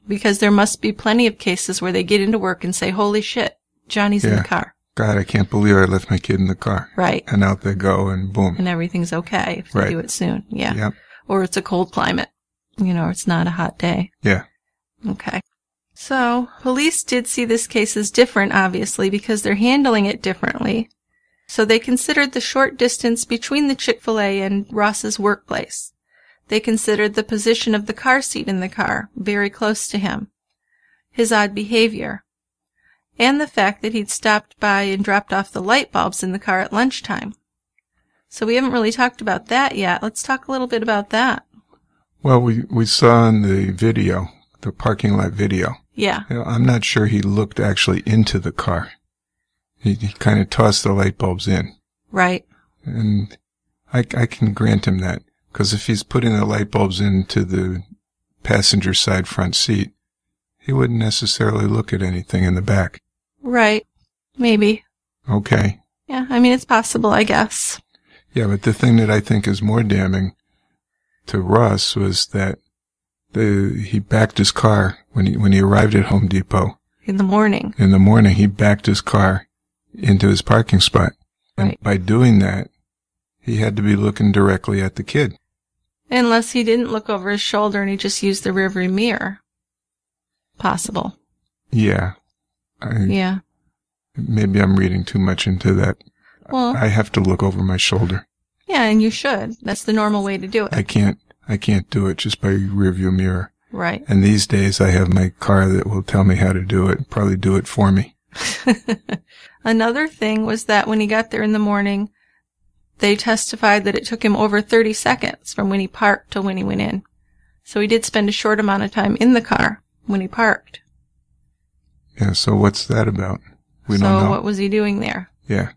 Because there must be plenty of cases where they get into work and say, holy shit, Johnny's in the car. God, I can't believe I left my kid in the car. Right. And out they go and boom. And everything's okay if they do it soon. Yeah. Yep. Or it's a cold climate. It's not a hot day. Yeah. Okay. So, police did see this case as different, obviously, because they're handling it differently. So they considered the short distance between the Chick-fil-A and Ross's workplace. They considered the position of the car seat in the car, very close to him, his odd behavior, and the fact that he'd stopped by and dropped off the light bulbs in the car at lunchtime. So we haven't really talked about that yet. Let's talk a little bit about that. Well, we saw in the video, the parking lot video. Yeah. I'm not sure he looked actually into the car. He kind of tossed the light bulbs in. Right. And I can grant him that. Because if he's putting the light bulbs into the passenger side front seat, he wouldn't necessarily look at anything in the back. Right. Maybe. Okay. Yeah, I mean, it's possible, I guess. Yeah, but the thing that I think is more damning to Ross was that he backed his car when he arrived at Home Depot. In the morning. In the morning, he backed his car into his parking spot. And Right. by doing that, he had to be looking directly at the kid. Unless he didn't look over his shoulder and he just used the rearview mirror. Possible. Yeah. Yeah. Maybe I'm reading too much into that. Well, I have to look over my shoulder. yeah, and you should. That's the normal way to do it. I can't do it just by rearview mirror. Right. And these days I have my car that will tell me how to do it, probably do it for me. Another thing was that when he got there in the morning, they testified that it took him over 30 seconds from when he parked to when he went in. So he did spend a short amount of time in the car when he parked. Yeah, so what's that about? We don't know. So what was he doing there? Yeah.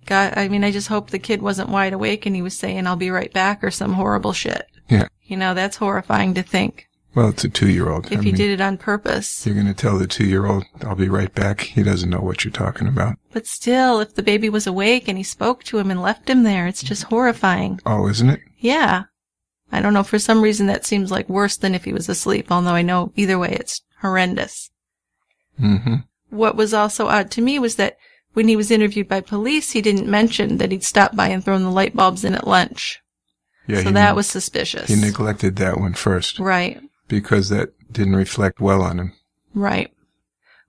God, I mean, I just hope the kid wasn't wide awake and he was saying, I'll be right back or some horrible shit. Yeah. That's horrifying to think. Well, it's a 2-year-old. If he did it on purpose. You're going to tell the 2-year-old, I'll be right back. He doesn't know what you're talking about. But still, if the baby was awake and he spoke to him and left him there, it's just horrifying. Oh, isn't it? Yeah. I don't know, for some reason that seems like worse than if he was asleep, although I know either way it's horrendous. Mm-hmm. What was also odd to me was that when he was interviewed by police, he didn't mention that he'd stopped by and thrown the light bulbs in at lunch. Yeah, so that was suspicious. He neglected that one first. Right. Because that didn't reflect well on him. Right.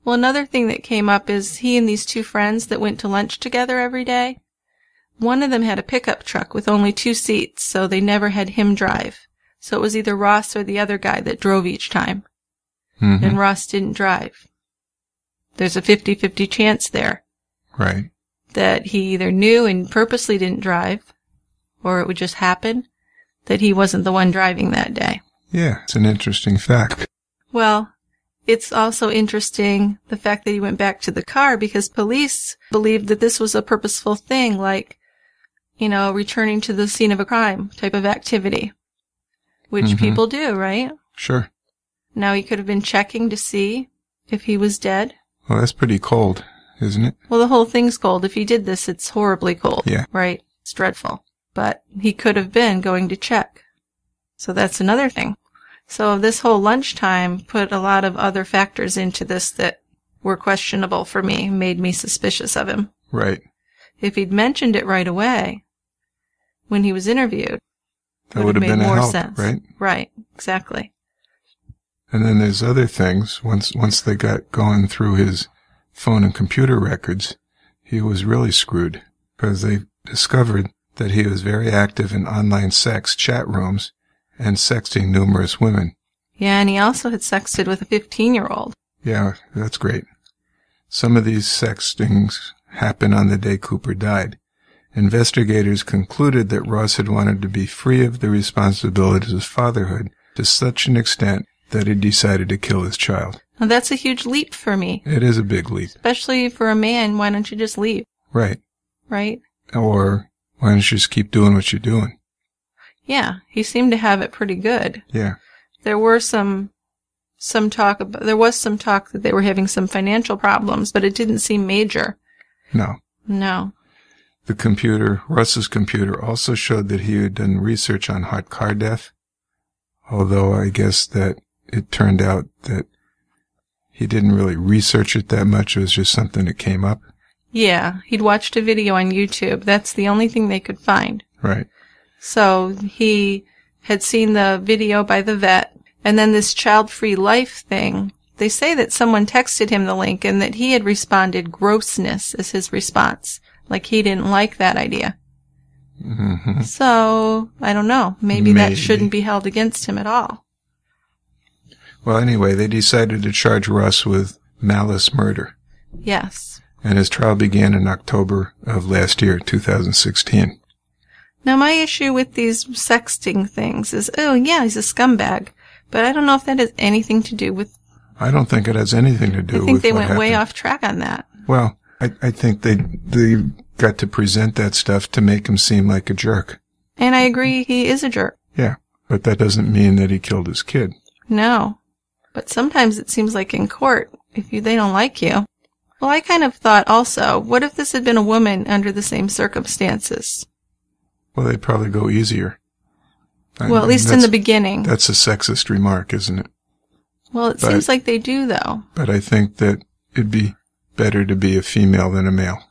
Well, another thing that came up is he and these 2 friends that went to lunch together every day. One of them had a pickup truck with only 2 seats, so they never had him drive. So it was either Ross or the other guy that drove each time. Mm-hmm. And Ross didn't drive. There's a 50-50 chance there. Right. That he either knew and purposely didn't drive, or it would just happen that he wasn't the one driving that day. Yeah, it's an interesting fact. Well, it's also interesting the fact that he went back to the car, because police believed that this was a purposeful thing, like, returning to the scene of a crime type of activity, which people do, right? Sure. Now he could have been checking to see if he was dead. Well, that's pretty cold, isn't it? Well, the whole thing's cold. If he did this, it's horribly cold. Yeah. Right? It's dreadful. But he could have been going to check. So that's another thing. So this whole lunchtime put a lot of other factors into this that were questionable for me, made me suspicious of him. Right. If he'd mentioned it right away when he was interviewed, that would have made been more a help, sense. Right? Right, exactly. And then there's other things. Once they got going through his phone and computer records, he was really screwed, because they discovered that he was very active in online sex chat rooms and sexting numerous women. Yeah, and he also had sexted with a 15-year-old. Yeah, that's great. Some of these sextings happened on the day Cooper died. Investigators concluded that Ross had wanted to be free of the responsibilities of fatherhood to such an extent that he decided to kill his child. Now, that's a huge leap for me. It is a big leap. Especially for a man. Why don't you just leave? Right. Right? Or why don't you just keep doing what you're doing? Yeah, he seemed to have it pretty good. Yeah. There were some talk that they were having some financial problems, but it didn't seem major. No. No. Russ's computer also showed that he had done research on hot car death, although I guess that it turned out that he didn't really research it that much. It was just something that came up. Yeah, he'd watched a video on YouTube. That's the only thing they could find. Right. So he had seen the video by the vet, and then this child-free life thing. They say that someone texted him the link and that he had responded grossness as his response. Like he didn't like that idea. Mm-hmm. So, I don't know. Maybe that shouldn't be held against him at all. Well, anyway, they decided to charge Ross with malice murder. Yes. And his trial began in October of last year, 2016. Now, my issue with these sexting things is, he's a scumbag. But I don't know if that has anything to do with... I don't think it has anything to do with what happened. I think they went way off track on that. Well, I think they got to present that stuff to make him seem like a jerk. And I agree he is a jerk. Yeah, but that doesn't mean that he killed his kid. No. But sometimes it seems like in court, they don't like you. Well, I kind of thought also, what if this had been a woman under the same circumstances? Well, they'd probably go easier. Well, at least in the beginning. That's a sexist remark, isn't it? Well, it seems like they do, though. But I think that it'd be better to be a female than a male.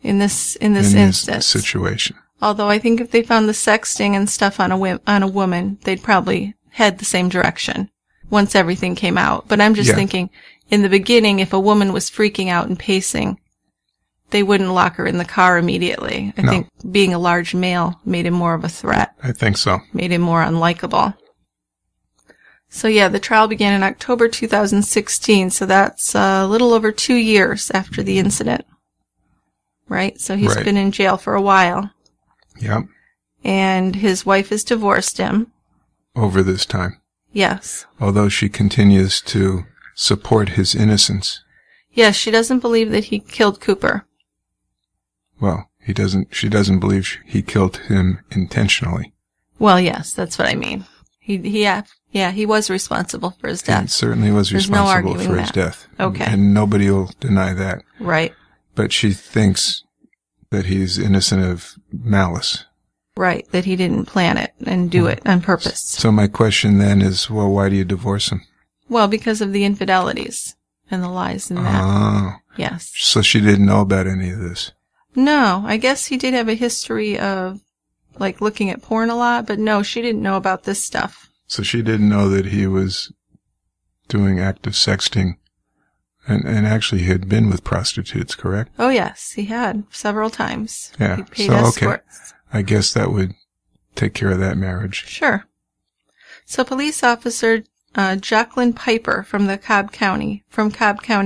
In this instance. Situation. Although I think if they found the sexting and stuff on a woman, they'd probably head the same direction once everything came out. But I'm just thinking, in the beginning, if a woman was freaking out and pacing, they wouldn't lock her in the car immediately. I think being a large male made him more of a threat. I think so. Made him more unlikable. So yeah, the trial began in October 2016, so that's a little over 2 years after the incident. Right? So he's been in jail for a while. Yep. And his wife has divorced him. Over this time. Yes. Although she continues to support his innocence. Yes, she doesn't believe that he killed Cooper. Well, she doesn't believe he killed him intentionally. Well, yes, that's what I mean. He was responsible for his death. He certainly was responsible for his death. Okay. And nobody will deny that. Right. But she thinks that he's innocent of malice. Right, that he didn't plan it and do it on purpose. So my question then is, well, why do you divorce him? Well, because of the infidelities and the lies and that. Oh. Yes. So she didn't know about any of this? No, I guess he did have a history of, looking at porn a lot, but no, she didn't know about this stuff. So she didn't know that he was doing active sexting, and actually he had been with prostitutes, correct? Oh, yes, he had several times. Yeah, he paid escorts. I guess that would take care of that marriage. Sure. So police officer Jacqueline Piper from Cobb County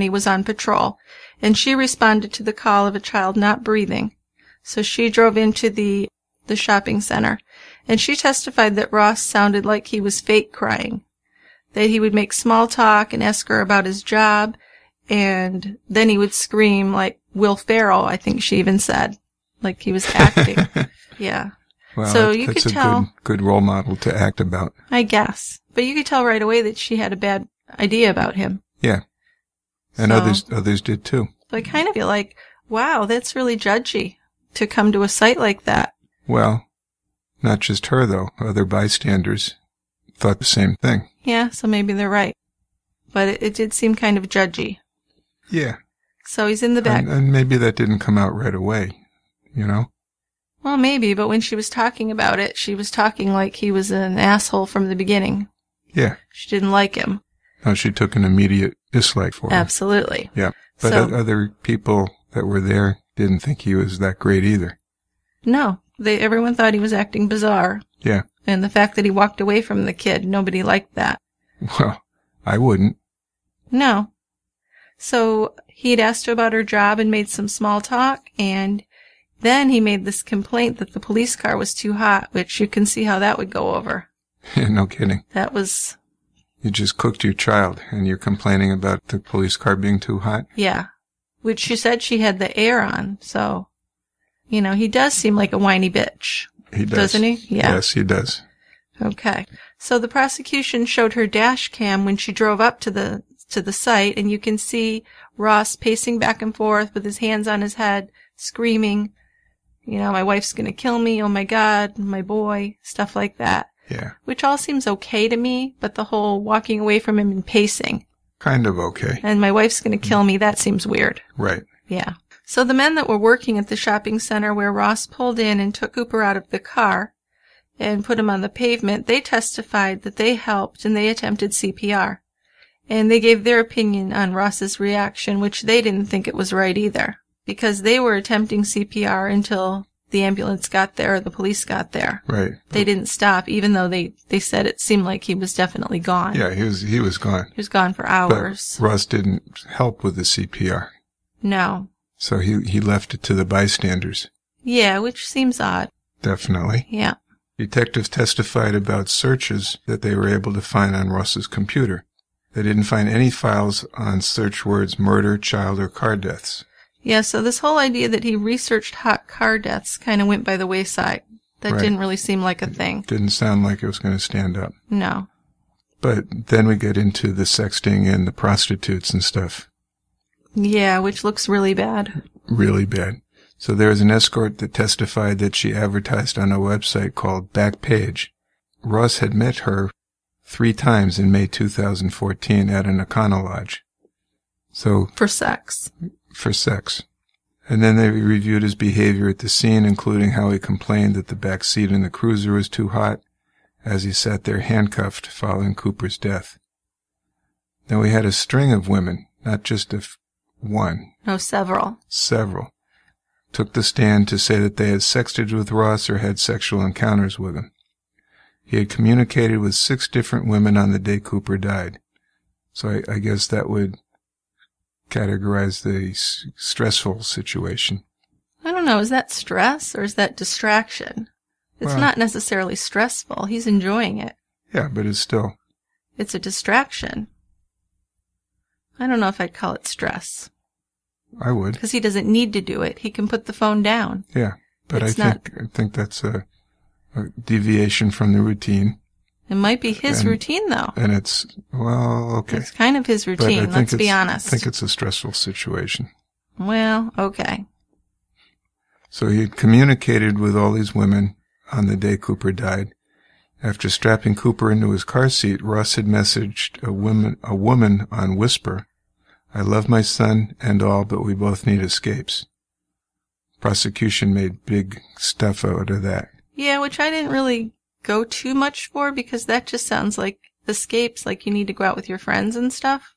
was on patrol, and she responded to the call of a child not breathing. So she drove into the shopping center, and she testified that Ross sounded like he was fake crying. that he would make small talk and ask her about his job, and then he would scream like Will Ferrell, I think she even said, like he was acting. Yeah. Well, so you that's could tell a good role model to act about. I guess. But you could tell right away that she had a bad idea about him. Yeah. And others did too. So I kind of feel like, wow, that's really judgy to come to a site like that. Well, not just her though. Other bystanders thought the same thing. Yeah, so maybe they're right. But it did seem kind of judgy. Yeah. So he's in the back. And maybe that didn't come out right away, you know? Well, maybe, but when she was talking about it, she was talking like he was an asshole from the beginning. Yeah. She didn't like him. No, she took an immediate dislike for him. Absolutely. Yeah. But other people that were there didn't think he was that great either. No. Everyone thought he was acting bizarre. Yeah. And the fact that he walked away from the kid, nobody liked that. Well, I wouldn't. No. So he had asked her about her job and made some small talk, and then he made this complaint that the police car was too hot, which you can see how that would go over. No kidding. That was... You just cooked your child, and you're complaining about the police car being too hot? Yeah. Which she said she had the air on, so... You know, he does seem like a whiny bitch. He does. Doesn't he? Yeah. Yes, he does. Okay. So the prosecution showed her dash cam when she drove up to the site, and you can see Ross pacing back and forth with his hands on his head, screaming, you know, my wife's gonna kill me, oh my God, my boy, stuff like that. Yeah. Which all seems okay to me, but the whole walking away from him and pacing. Kind of okay. And my wife's gonna kill me, that seems weird. Right. Yeah. So the men that were working at the shopping center where Ross pulled in and took Cooper out of the car and put him on the pavement, they testified that they helped and they attempted CPR. And they gave their opinion on Ross's reaction, which they didn't think it was right either, because they were attempting CPR until the ambulance got there or the police got there. Right. They didn't stop, even though they said it seemed like he was definitely gone. Yeah, he was gone. He was gone for hours. But Ross didn't help with the CPR. No. So he left it to the bystanders. Yeah, which seems odd. Definitely. Yeah. Detectives testified about searches that they were able to find on Ross's computer. They didn't find any files on search words murder, child, or car deaths. Yeah, so this whole idea that he researched hot car deaths kind of went by the wayside. That Right. didn't really seem like a thing. Didn't sound like it was going to stand up. No. But then we get into the sexting and the prostitutes and stuff. Yeah, which looks really bad. Really bad. So there was an escort that testified that she advertised on a website called Backpage. Ross had met her 3 times in May 2014 at an Econo Lodge. So For sex. For sex. And then they reviewed his behavior at the scene, including how he complained that the back seat in the cruiser was too hot as he sat there handcuffed following Cooper's death. Now we had a string of women, not just one. No, several. Several. Took the stand to say that they had sexted with Ross or had sexual encounters with him. He had communicated with 6 different women on the day Cooper died. So I guess that would categorize the stressful situation. I don't know, is that stress or is that distraction? It's not necessarily stressful. He's enjoying it. Yeah, but it's still... It's a distraction. I don't know if I'd call it stress. I would. Because he doesn't need to do it. He can put the phone down. Yeah, but I think that's a deviation from the routine. It might be his routine, though. And it's, well, okay. It's kind of his routine, let's be honest. I think it's a stressful situation. Well, okay. So he had communicated with all these women on the day Cooper died. After strapping Cooper into his car seat, Ross had messaged a woman on Whisper, "I love my son and all, but we both need escapes." Prosecution made big stuff out of that. Yeah, which I didn't really go too much for, because that just sounds like escapes, like you need to go out with your friends and stuff.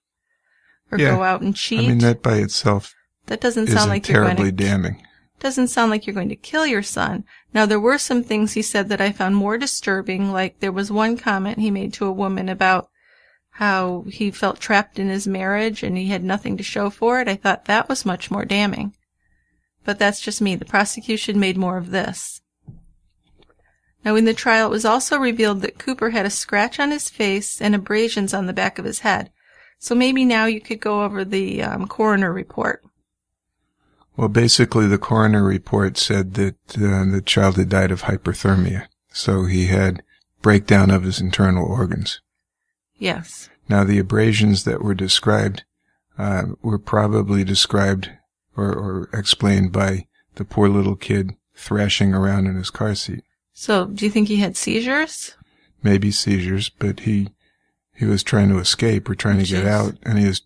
Or go out and cheat. I mean, that by itself that doesn't sound like you're terribly damning. Doesn't sound like you're going to kill your son. Now, there were some things he said that I found more disturbing, like there was one comment he made to a woman about how he felt trapped in his marriage and he had nothing to show for it. I thought that was much more damning. But that's just me. The prosecution made more of this. Now, in the trial, it was also revealed that Cooper had a scratch on his face and abrasions on the back of his head. So maybe now you could go over the coroner report. Well, basically, the coroner report said that the child had died of hyperthermia. So he had breakdown of his internal organs. Yes. Now, the abrasions that were described were probably described or explained by the poor little kid thrashing around in his car seat. So, do you think he had seizures? Maybe seizures, but he was trying to escape or trying to get out, and he was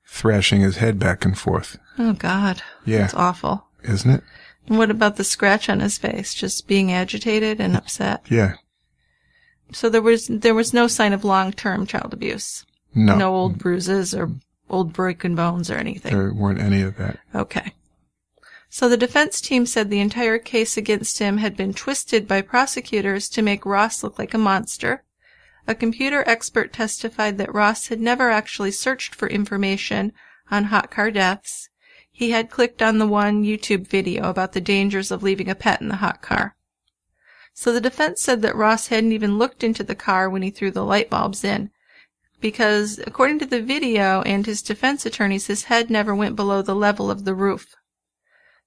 thrashing his head back and forth. Oh, God. Yeah. That's awful. Isn't it? And what about the scratch on his face? Just being agitated and upset? Yeah. So there was no sign of long-term child abuse? No. No old bruises or old broken bones or anything? There weren't any of that. Okay. So the defense team said the entire case against him had been twisted by prosecutors to make Ross look like a monster. A computer expert testified that Ross had never actually searched for information on hot car deaths. He had clicked on the one YouTube video about the dangers of leaving a pet in the hot car. So the defense said that Ross hadn't even looked into the car when he threw the light bulbs in, because according to the video and his defense attorneys, his head never went below the level of the roof.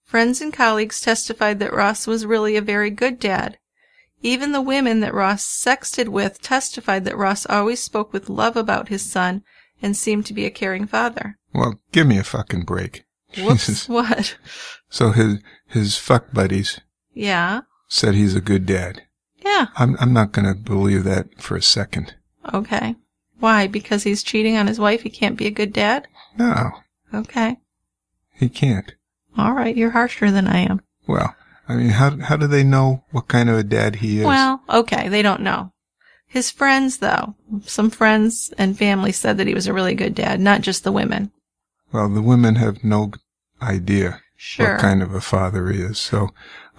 Friends and colleagues testified that Ross was really a very good dad. Even the women that Ross sexted with testified that Ross always spoke with love about his son and seemed to be a caring father. Well, give me a fucking break. Whoops, what? So his fuck buddies Yeah. said he's a good dad. Yeah. I'm not going to believe that for a second. Okay. Why? Because he's cheating on his wife, he can't be a good dad? No. Okay. He can't. All right, you're harsher than I am. Well, I mean, how do they know what kind of a dad he is? Well, okay, they don't know. His friends, though, some friends and family said that he was a really good dad, not just the women. Well, the women have no idea what kind of a father he is, so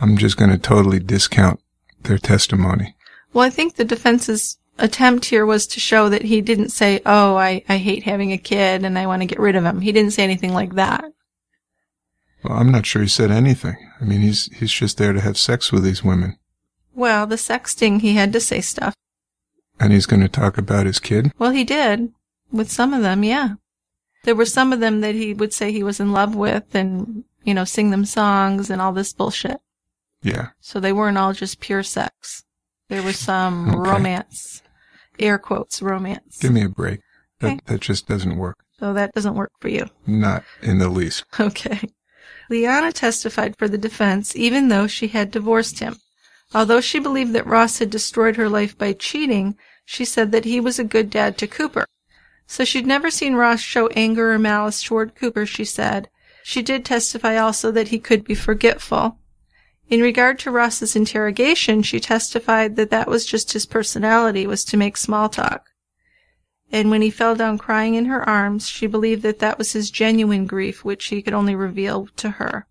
I'm just going to totally discount their testimony. Well, I think the defense's attempt here was to show that he didn't say, oh, I hate having a kid and I want to get rid of him. He didn't say anything like that. Well, I'm not sure he said anything. I mean, he's just there to have sex with these women. Well, the sexting, he had to say stuff. And he's going to talk about his kid? Well, he did. With some of them, yeah. There were some of them that he would say he was in love with and, sing them songs and all this bullshit. Yeah. So they weren't all just pure sex. There was some romance. Air quotes, romance. Give me a break. Okay. That just doesn't work. So that doesn't work for you. Not in the least. Okay. Liana testified for the defense even though she had divorced him. Although she believed that Ross had destroyed her life by cheating, she said that he was a good dad to Cooper. So she'd never seen Ross show anger or malice toward Cooper, she said. She did testify also that he could be forgetful. In regard to Ross's interrogation, she testified that that was just his personality, was to make small talk. And when he fell down crying in her arms, she believed that that was his genuine grief, which he could only reveal to her.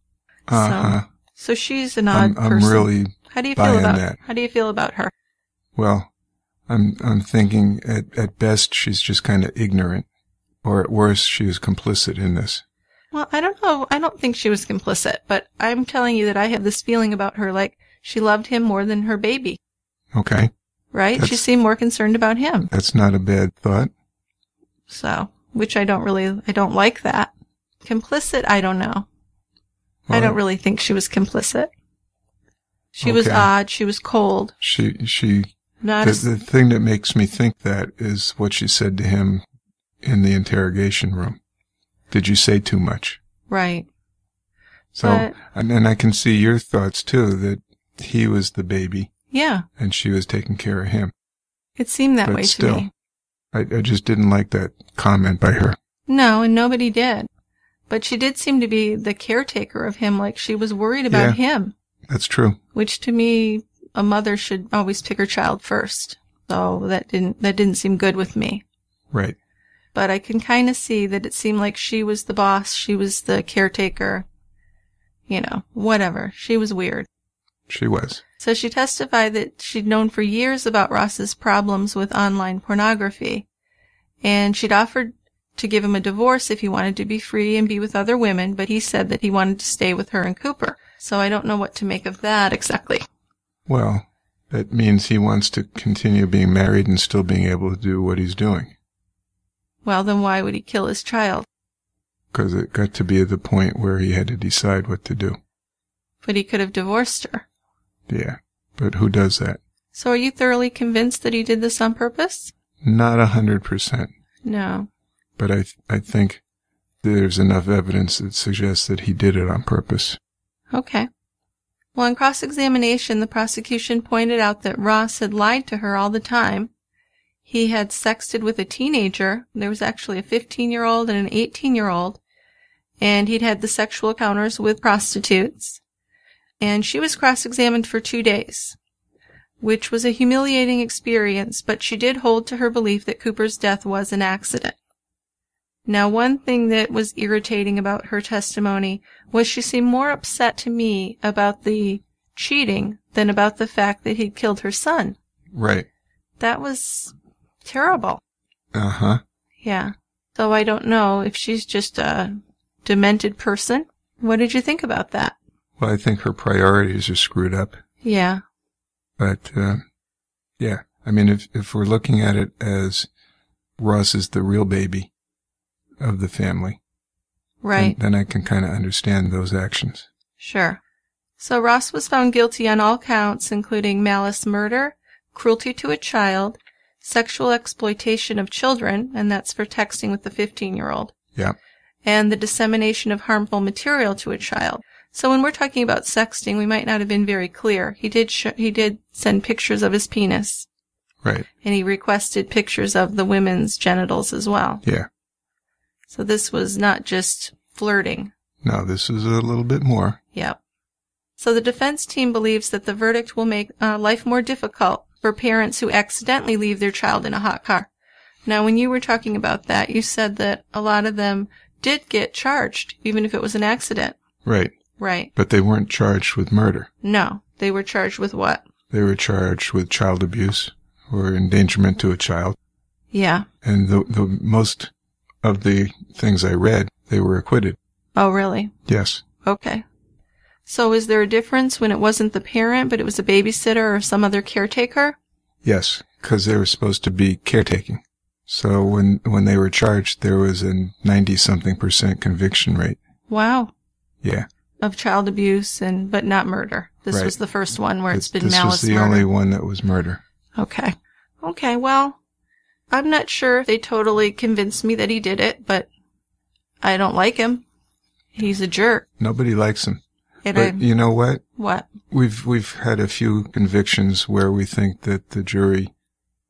So she's an odd person. I'm really How do you buying feel about that. How do you feel about her? Well, I'm thinking at best she's just kind of ignorant, or at worst she was complicit in this. Well, I don't know. I don't think she was complicit, but I'm telling you that I have this feeling about her, like she loved him more than her baby. Okay. Right? She seemed more concerned about him. That's not a bad thought. So, which I don't like that. Complicit, I don't know. Well, I don't really think she was complicit. She was odd. She was cold. The thing that makes me think that is what she said to him in the interrogation room. Did you say too much? Right. So, and I can see your thoughts too, that he was the baby. Yeah. And she was taking care of him. It seemed that way to me. I just didn't like that comment by her. No, and nobody did. But she did seem to be the caretaker of him, like she was worried about him. That's true. Which to me, a mother should always pick her child first. So that didn't seem good with me. Right. But I can kind of see that it seemed like she was the boss, she was the caretaker, whatever. She was weird. She was. So she testified that she'd known for years about Ross's problems with online pornography. And she'd offered to give him a divorce if he wanted to be free and be with other women, but he said that he wanted to stay with her and Cooper. So I don't know what to make of that exactly. Well, That means he wants to continue being married and still being able to do what he's doing. Well, then why would he kill his child? Because it got to be at the point where he had to decide what to do. But he could have divorced her. Yeah, but who does that? So are you thoroughly convinced that he did this on purpose? Not 100%. No. But I think there's enough evidence that suggests that he did it on purpose. Okay. Well, in cross-examination, the prosecution pointed out that Ross had lied to her all the time. He had sexted with a teenager. There was actually a 15-year-old and an 18-year-old. And he'd had the sexual encounters with prostitutes. And she was cross-examined for 2 days, which was a humiliating experience, but she did hold to her belief that Cooper's death was an accident. Now, one thing that was irritating about her testimony was she seemed more upset to me about the cheating than about the fact that he'd killed her son. Right. That was terrible. Uh-huh. Yeah. So I don't know if she's just a demented person. What did you think about that? Well, I think her priorities are screwed up. Yeah. But, yeah. I mean, if we're looking at it as Ross is the real baby of the family, right, then I can kind of understand those actions. Sure. So Ross was found guilty on all counts, including malice murder, cruelty to a child, sexual exploitation of children, and that's for texting with the 15-year-old. Yeah. And the dissemination of harmful material to a child. So when we're talking about sexting, we might not have been very clear. He did send pictures of his penis. Right. And he requested pictures of the women's genitals as well. Yeah. So this was not just flirting. No, this is a little bit more. Yep. So the defense team believes that the verdict will make life more difficult for parents who accidentally leave their child in a hot car. Now, when you were talking about that, you said that a lot of them did get charged, even if it was an accident. Right. Right. But they weren't charged with murder. No. They were charged with what? They were charged with child abuse or endangerment to a child. Yeah. And the most of the things I read, they were acquitted. Oh, really? Yes. Okay. So is there a difference when it wasn't the parent, but it was a babysitter or some other caretaker? Yes, because they were supposed to be caretaking. So when they were charged, there was a 90-something% conviction rate. Wow. Yeah. Of child abuse but not murder. This right. was the first one where it's been this malice was the murder. only one that was murder. Okay. Okay, well, I'm not sure if they totally convinced me that he did it, but I don't like him. He's a jerk. Nobody likes him. And but you know what? What? We've had a few convictions where we think that the jury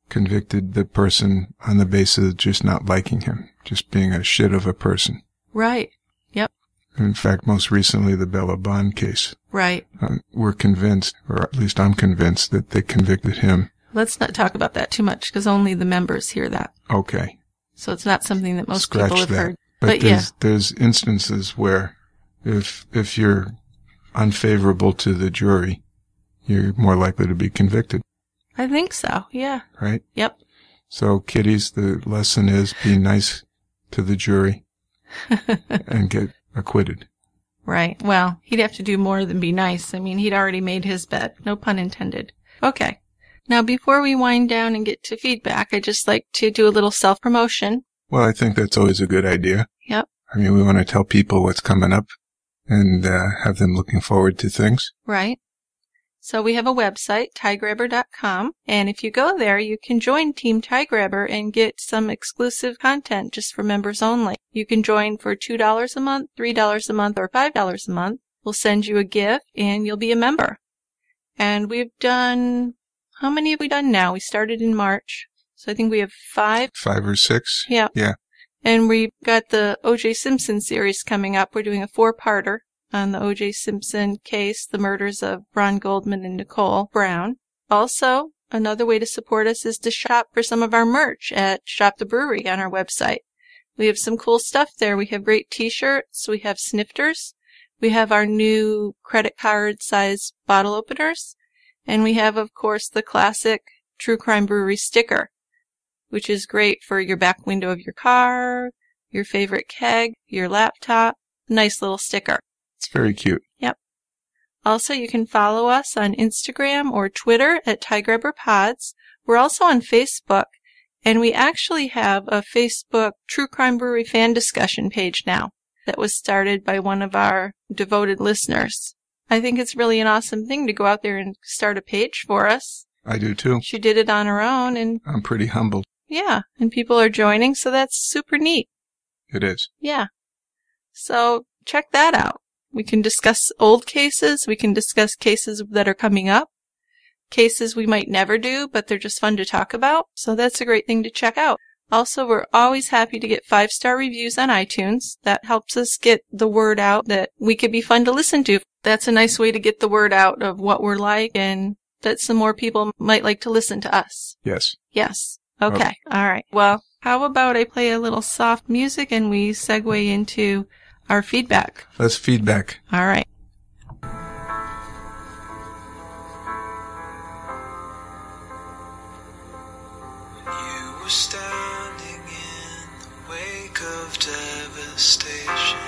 convicted the person on the basis of just not liking him, just being a shit of a person. Right. Yep. In fact, most recently, the Bella Bond case. Right. We're convinced, or at least I'm convinced, that they convicted him. Let's not talk about that too much, because only the members hear that. Okay. So it's not something that most Scratch people have that. heard. But yeah. There's instances where if you're unfavorable to the jury, you're more likely to be convicted. I think so, yeah. Right? Yep. So, kiddies, the lesson is be nice to the jury and get acquitted. Right. Well, he'd have to do more than be nice. I mean, he'd already made his bed. No pun intended. Okay. Now, before we wind down and get to feedback, I'd just like to do a little self-promotion. Well, I think that's always a good idea. Yep. I mean, we want to tell people what's coming up and have them looking forward to things. Right. So we have a website, tiegrabber.com, and if you go there, you can join Team Tiegrabber and get some exclusive content just for members only. You can join for $2 a month, $3 a month, or $5 a month. We'll send you a gift, and you'll be a member. And we've done... How many have we done now? We started in March, so I think we have 5. 5 or 6? Yeah. Yeah. And we've got the O.J. Simpson series coming up. We're doing a 4-parter on the O.J. Simpson case, the murders of Ron Goldman and Nicole Brown. Also, another way to support us is to shop for some of our merch at Shop the Brewery on our website. We have some cool stuff there. We have great t-shirts. We have snifters. We have our new credit card size bottle openers. And we have, of course, the classic True Crime Brewery sticker, which is great for your back window of your car, your favorite keg, your laptop. Nice little sticker. It's very cute. Yep. Also, you can follow us on Instagram or Twitter at TieGrabberPods. We're also on Facebook, and we actually have a Facebook True Crime Brewery fan discussion page now that was started by one of our devoted listeners. I think it's really an awesome thing to go out there and start a page for us. I do too. She did it on her own, and I'm pretty humbled. yeah, and people are joining, so that's super neat. It is. Yeah. So check that out. We can discuss old cases. We can discuss cases that are coming up. Cases we might never do, but they're just fun to talk about. So that's a great thing to check out. Also, we're always happy to get 5-star reviews on iTunes. That helps us get the word out that we could be fun to listen to. That's a nice way to get the word out of what we're like and that some more people might like to listen to us. Yes. Yes. Okay. All right. Well, how about I play a little soft music and we segue into our feedback? Let's feedback. All right. You were standing in the wake of devastation,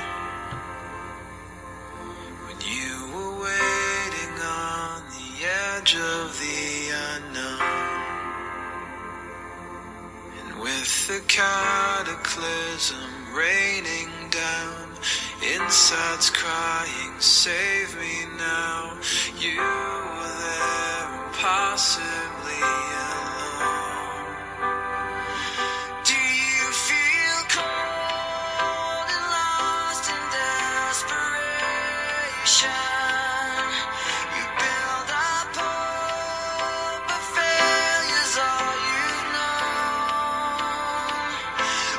when you were waiting on the edge of the unknown, and with the cataclysm raining down, inside's crying, save me now. You were there, impossibly alone. Do you feel cold and lost in desperation? You build up hope, but failure's all you've known.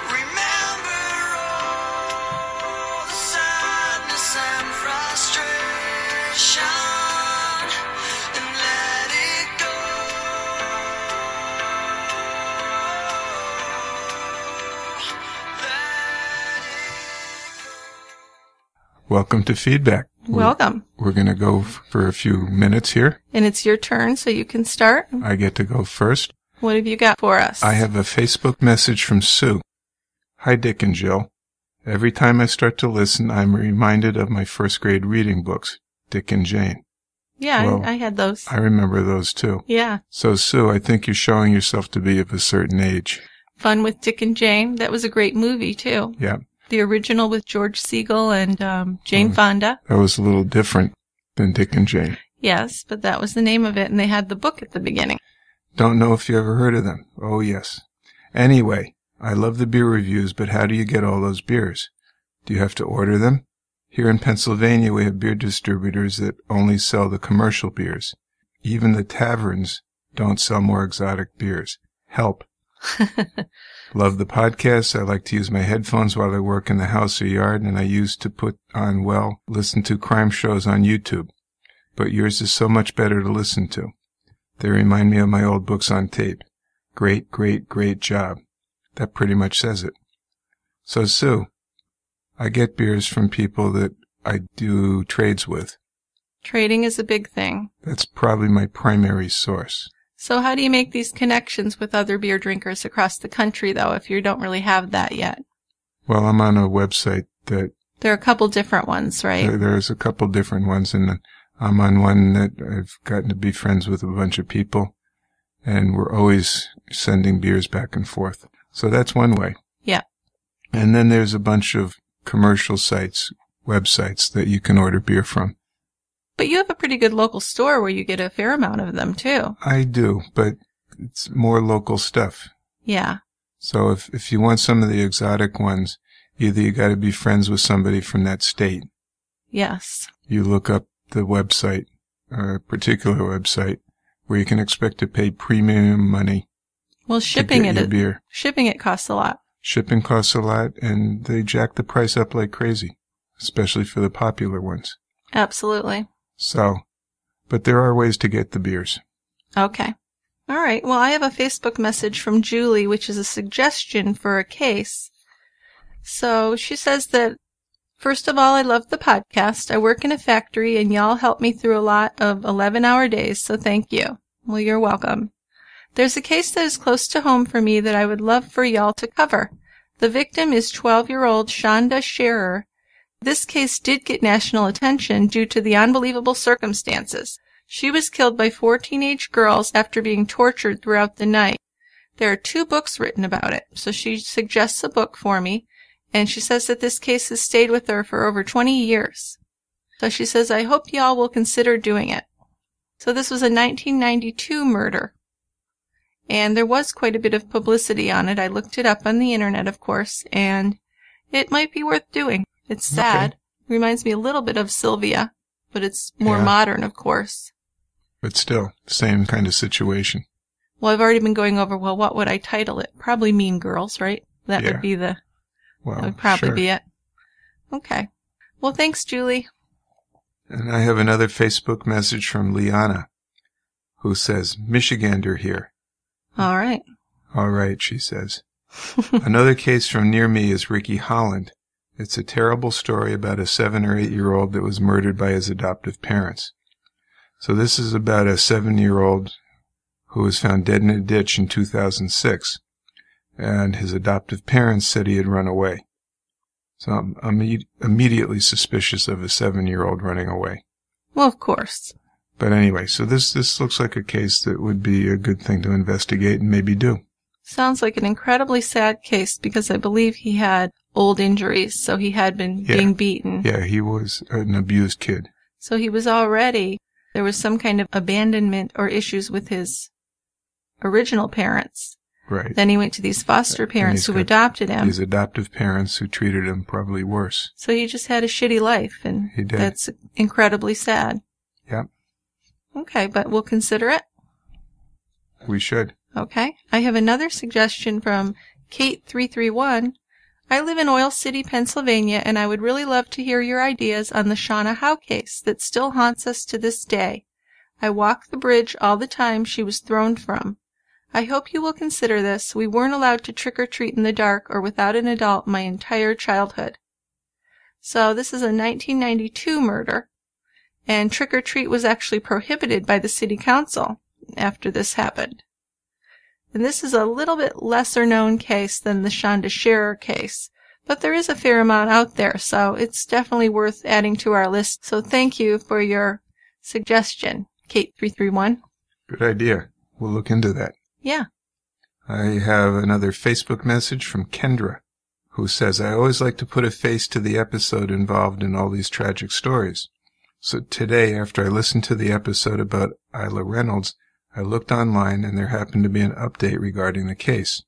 Remember all the sadness and frustration, and let it go. Welcome to feedback. Welcome. We're going to go for a few minutes here. And it's your turn, so you can start. I get to go first. What have you got for us? I have a Facebook message from Sue. Hi, Dick and Jill. Every time I start to listen, I'm reminded of my first grade reading books, Dick and Jane. Yeah, Well, I had those. I remember those too. Yeah. So, Sue, I think you're showing yourself to be of a certain age. Fun with Dick and Jane. That was a great movie, too. Yeah. The original with George Siegel and Jane Fonda. That was a little different than Dick and Jane. Yes, but that was the name of it, and they had the book at the beginning. Don't know if you ever heard of them. Oh, yes. Anyway, I love the beer reviews, but how do you get all those beers? Do you have to order them? Here in Pennsylvania, we have beer distributors that only sell the commercial beers. Even the taverns don't sell more exotic beers. Help. Love the podcast. I like to use my headphones while I work in the house or yard, and I used to put on, listen to crime shows on YouTube. But yours is so much better to listen to. They remind me of my old books on tape. Great, great, great job. That pretty much says it. So, Sue, I get beers from people that I do trades with. Trading is a big thing. That's probably my primary source. So how do you make these connections with other beer drinkers across the country, though, if you don't really have that yet? Well, I'm on a website that... There are a couple different ones, right? There's a couple different ones, and I'm on one that I've gotten to be friends with a bunch of people, and we're always sending beers back and forth. So that's one way. Yeah. And then there's a bunch of commercial sites, websites that you can order beer from. But you have a pretty good local store where you get a fair amount of them, too. I do, but it's more local stuff. Yeah. So if you want some of the exotic ones, either you got to be friends with somebody from that state. Yes. You look up the website, a particular website, where you can expect to pay premium money. Well, shipping beer. Shipping it costs a lot. Shipping costs a lot, and they jack the price up like crazy, especially for the popular ones. Absolutely. So, but there are ways to get the beers. Okay. All right. Well, I have a Facebook message from Julie, which is a suggestion for a case. So she says that, first of all, I love the podcast. I work in a factory, and y'all help me through a lot of 11-hour days, so thank you. Well, you're welcome. There's a case that is close to home for me that I would love for y'all to cover. The victim is 12-year-old Shonda Scherer. This case did get national attention due to the unbelievable circumstances. She was killed by 4 teenage girls after being tortured throughout the night. There are 2 books written about it, so she suggests a book for me, and she says that this case has stayed with her for over 20 years. So she says, I hope y'all will consider doing it. So this was a 1992 murder, and there was quite a bit of publicity on it. I looked it up on the internet, of course, and it might be worth doing. It's sad. Okay. Reminds me a little bit of Sylvia, but it's more modern, of course. But still, same kind of situation. Well, I've already been going over, well, what would I title it? Probably Mean Girls, right? That would be that would probably be it. Okay. Well, thanks, Julie. And I have another Facebook message from Liana, who says, Michigander here. All right. All right, she says. Another case from near me is Ricky Holland. It's a terrible story about a 7 or 8-year-old that was murdered by his adoptive parents. So this is about a 7-year-old who was found dead in a ditch in 2006, and his adoptive parents said he had run away. So I'm immediately suspicious of a 7-year-old running away. Well, of course. But anyway, so this looks like a case that would be a good thing to investigate and maybe do. Sounds like an incredibly sad case because I believe he had old injuries, so he had been being beaten. Yeah, he was an abused kid. So he was already, there was some kind of abandonment or issues with his original parents. Right. Then he went to these foster parents who adopted him. These adoptive parents who treated him probably worse. So he just had a shitty life, and he did. That's incredibly sad. Yep. Okay, but we'll consider it? We should. Okay. I have another suggestion from Kate331. I live in Oil City, Pennsylvania, and I would really love to hear your ideas on the Shauna Howe case that still haunts us to this day. I walk the bridge all the time she was thrown from. I hope you will consider this. We weren't allowed to trick-or-treat in the dark or without an adult my entire childhood. So this is a 1992 murder, and trick-or-treat was actually prohibited by the city council after this happened. And this is a little bit lesser-known case than the Shonda Scherer case, but there is a fair amount out there, so it's definitely worth adding to our list. So thank you for your suggestion, Kate331. Good idea. We'll look into that. Yeah. I have another Facebook message from Kendra, who says, I always like to put a face to the episode involved in all these tragic stories. So today, after I listened to the episode about Isla Reynolds, I looked online and there happened to be an update regarding the case.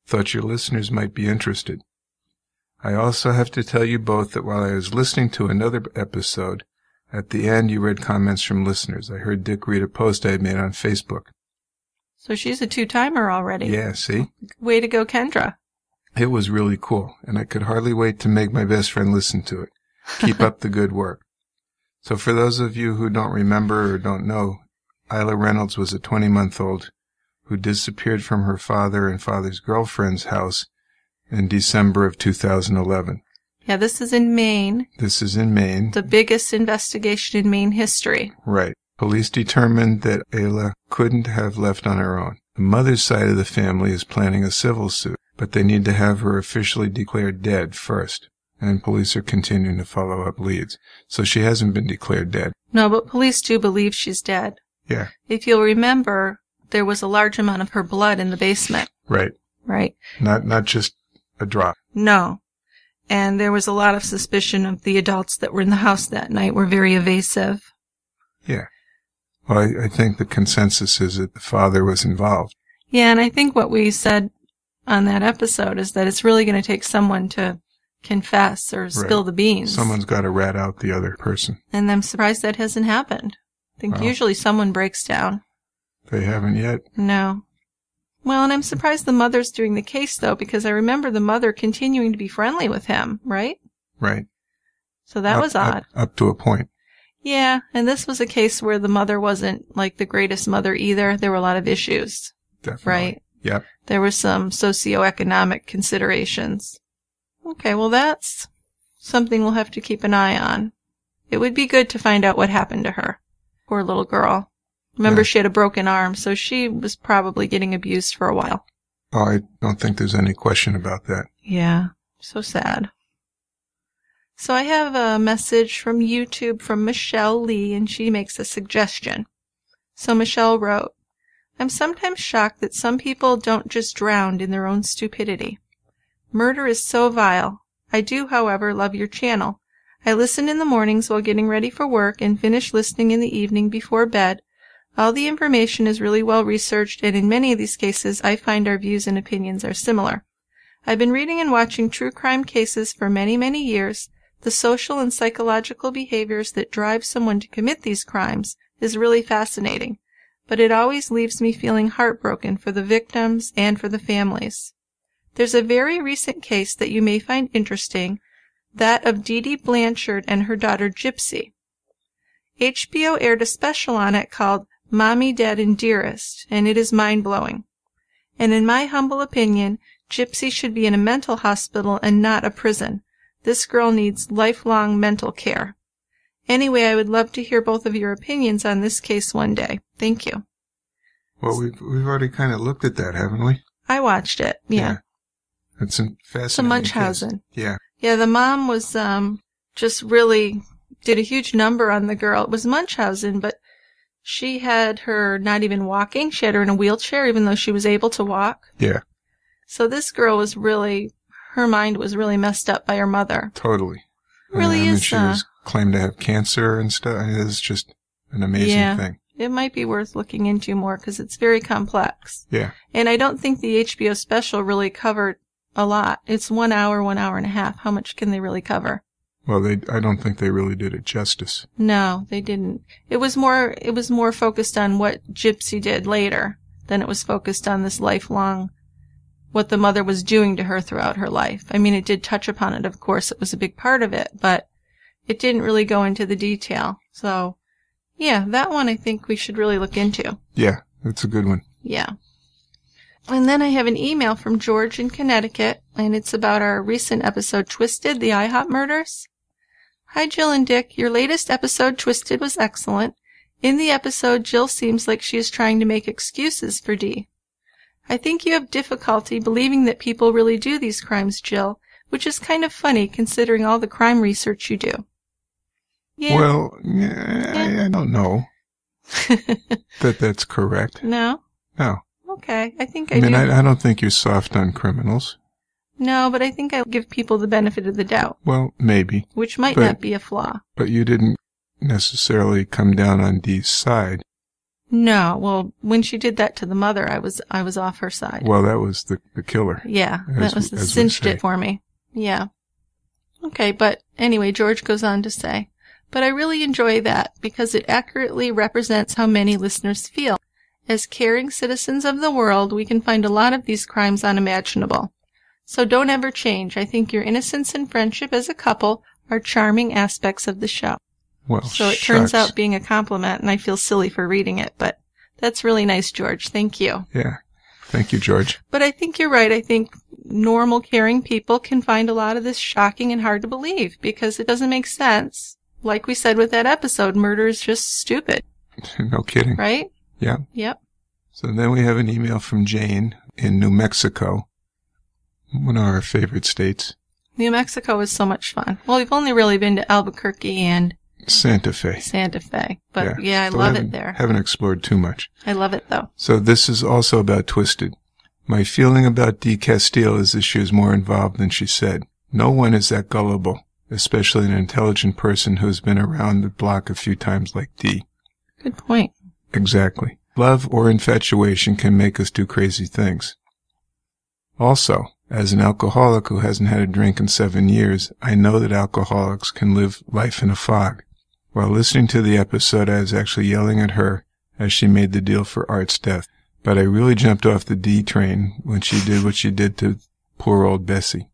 Thought your listeners might be interested. I also have to tell you both that while I was listening to another episode, at the end you read comments from listeners. I heard Dick read a post I had made on Facebook. So she's a 2-timer already. Yeah, see? Way to go, Kendra. It was really cool, and I could hardly wait to make my best friend listen to it. Keep up the good work. So for those of you who don't remember or don't know, Isla Reynolds was a 20-month-old who disappeared from her father and father's girlfriend's house in December of 2011. Yeah, this is in Maine. This is in Maine. The biggest investigation in Maine history. Right. Police determined that Ayla couldn't have left on her own. The mother's side of the family is planning a civil suit, but they need to have her officially declared dead first. And police are continuing to follow up leads. So she hasn't been declared dead. No, but police do believe she's dead. Yeah. If you'll remember, there was a large amount of her blood in the basement. Right. Right. Not just a drop. No. And there was a lot of suspicion of the adults that were in the house that night were very evasive. Yeah. Well, I think the consensus is that the father was involved. Yeah, and I think what we said on that episode is that it's really going to take someone to confess or spill the beans. Someone's got to rat out the other person. And I'm surprised that hasn't happened. I think usually someone breaks down. They haven't yet? No. Well, and I'm surprised the mother's doing the case, though, because I remember the mother continuing to be friendly with him, right? Right. So that was odd. Up to a point. Yeah, and this was a case where the mother wasn't like the greatest mother either. There were a lot of issues. Definitely. Right? Yep. There were some socioeconomic considerations. Okay, well that's something we'll have to keep an eye on. It would be good to find out what happened to her. Poor little girl. Remember, she had a broken arm, so she was probably getting abused for a while. Oh, I don't think there's any question about that. Yeah, so sad. So I have a message from YouTube from Michelle Lee, and she makes a suggestion. So Michelle wrote, I'm sometimes shocked that some people don't just drown in their own stupidity. Murder is so vile. I do, however, love your channel. I listen in the mornings while getting ready for work and finish listening in the evening before bed. All the information is really well researched, and in many of these cases I find our views and opinions are similar. I've been reading and watching true crime cases for many, many years. The social and psychological behaviors that drive someone to commit these crimes is really fascinating, but it always leaves me feeling heartbroken for the victims and for the families. There's a very recent case that you may find interesting, that of Dee Dee Blanchard and her daughter Gypsy. HBO aired a special on it called Mommy, Dad, and Dearest, and it is mind-blowing. And in my humble opinion, Gypsy should be in a mental hospital and not a prison. This girl needs lifelong mental care. Anyway, I would love to hear both of your opinions on this case one day. Thank you. Well, we've already kind of looked at that, haven't we? I watched it, yeah. It's a fascinating It's a Munchausen. case. Yeah. Yeah, the mom was just really did a huge number on the girl. It was Munchausen, but she had her not even walking. She had her in a wheelchair, even though she was able to walk. Yeah. So this girl was really, her mind was really messed up by her mother. Totally. Really is. She was claimed to have cancer and stuff. It's just an amazing thing. It might be worth looking into more because it's very complex. Yeah. And I don't think the HBO special really covered a lot. It's 1 hour, 1 hour and a half. How much can they really cover? Well, I don't think they really did it justice. No, they didn't. It was more focused on what Gypsy did later than it was focused on this lifelong, what the mother was doing to her throughout her life. I mean, it did touch upon it, of course. It was a big part of it, but it didn't really go into the detail. So, yeah, that one I think we should really look into. Yeah, that's a good one. Yeah. And then I have an email from George in Connecticut, and it's about our recent episode, Twisted, the IHOP murders. Hi, Jill and Dick. Your latest episode, Twisted, was excellent. In the episode, Jill seems like she is trying to make excuses for Dee. I think you have difficulty believing that people really do these crimes, Jill, which is kind of funny considering all the crime research you do. Yeah. Well, I don't know that's correct. No? No. Okay, I think I mean, do. I don't think you're soft on criminals. No, but I think I give people the benefit of the doubt. Well, maybe. Which might not be a flaw. But you didn't necessarily come down on Dee's side. No, well, when she did that to the mother, I was off her side. Well, that was the killer. Yeah, that was the cinched it for me. Yeah. Okay, but anyway, George goes on to say, but I really enjoy that because it accurately represents how many listeners feel. As caring citizens of the world, we can find a lot of these crimes unimaginable. So don't ever change. I think your innocence and friendship as a couple are charming aspects of the show. Well, so it turns out being a compliment, and I feel silly for reading it, but that's really nice, George. Thank you. Yeah. Thank you, George. But I think you're right. I think normal, caring people can find a lot of this shocking and hard to believe because it doesn't make sense. Like we said with that episode, murder is just stupid. No kidding. Right? Yeah. Yep. So then we have an email from Jane in New Mexico, one of our favorite states. New Mexico is so much fun. Well, we've only really been to Albuquerque and Santa Fe. But yeah, I love it there. Haven't explored too much. I love it though. So this is also about Twisted. My feeling about Dee Castile is that she was more involved than she said. No one is that gullible, especially an intelligent person who's been around the block a few times like Dee. Good point. Exactly. Love or infatuation can make us do crazy things. Also, as an alcoholic who hasn't had a drink in 7 years, I know that alcoholics can live life in a fog. While listening to the episode, I was actually yelling at her as she made the deal for Art's death. But I really jumped off the D train when she did what she did to poor old Bessie.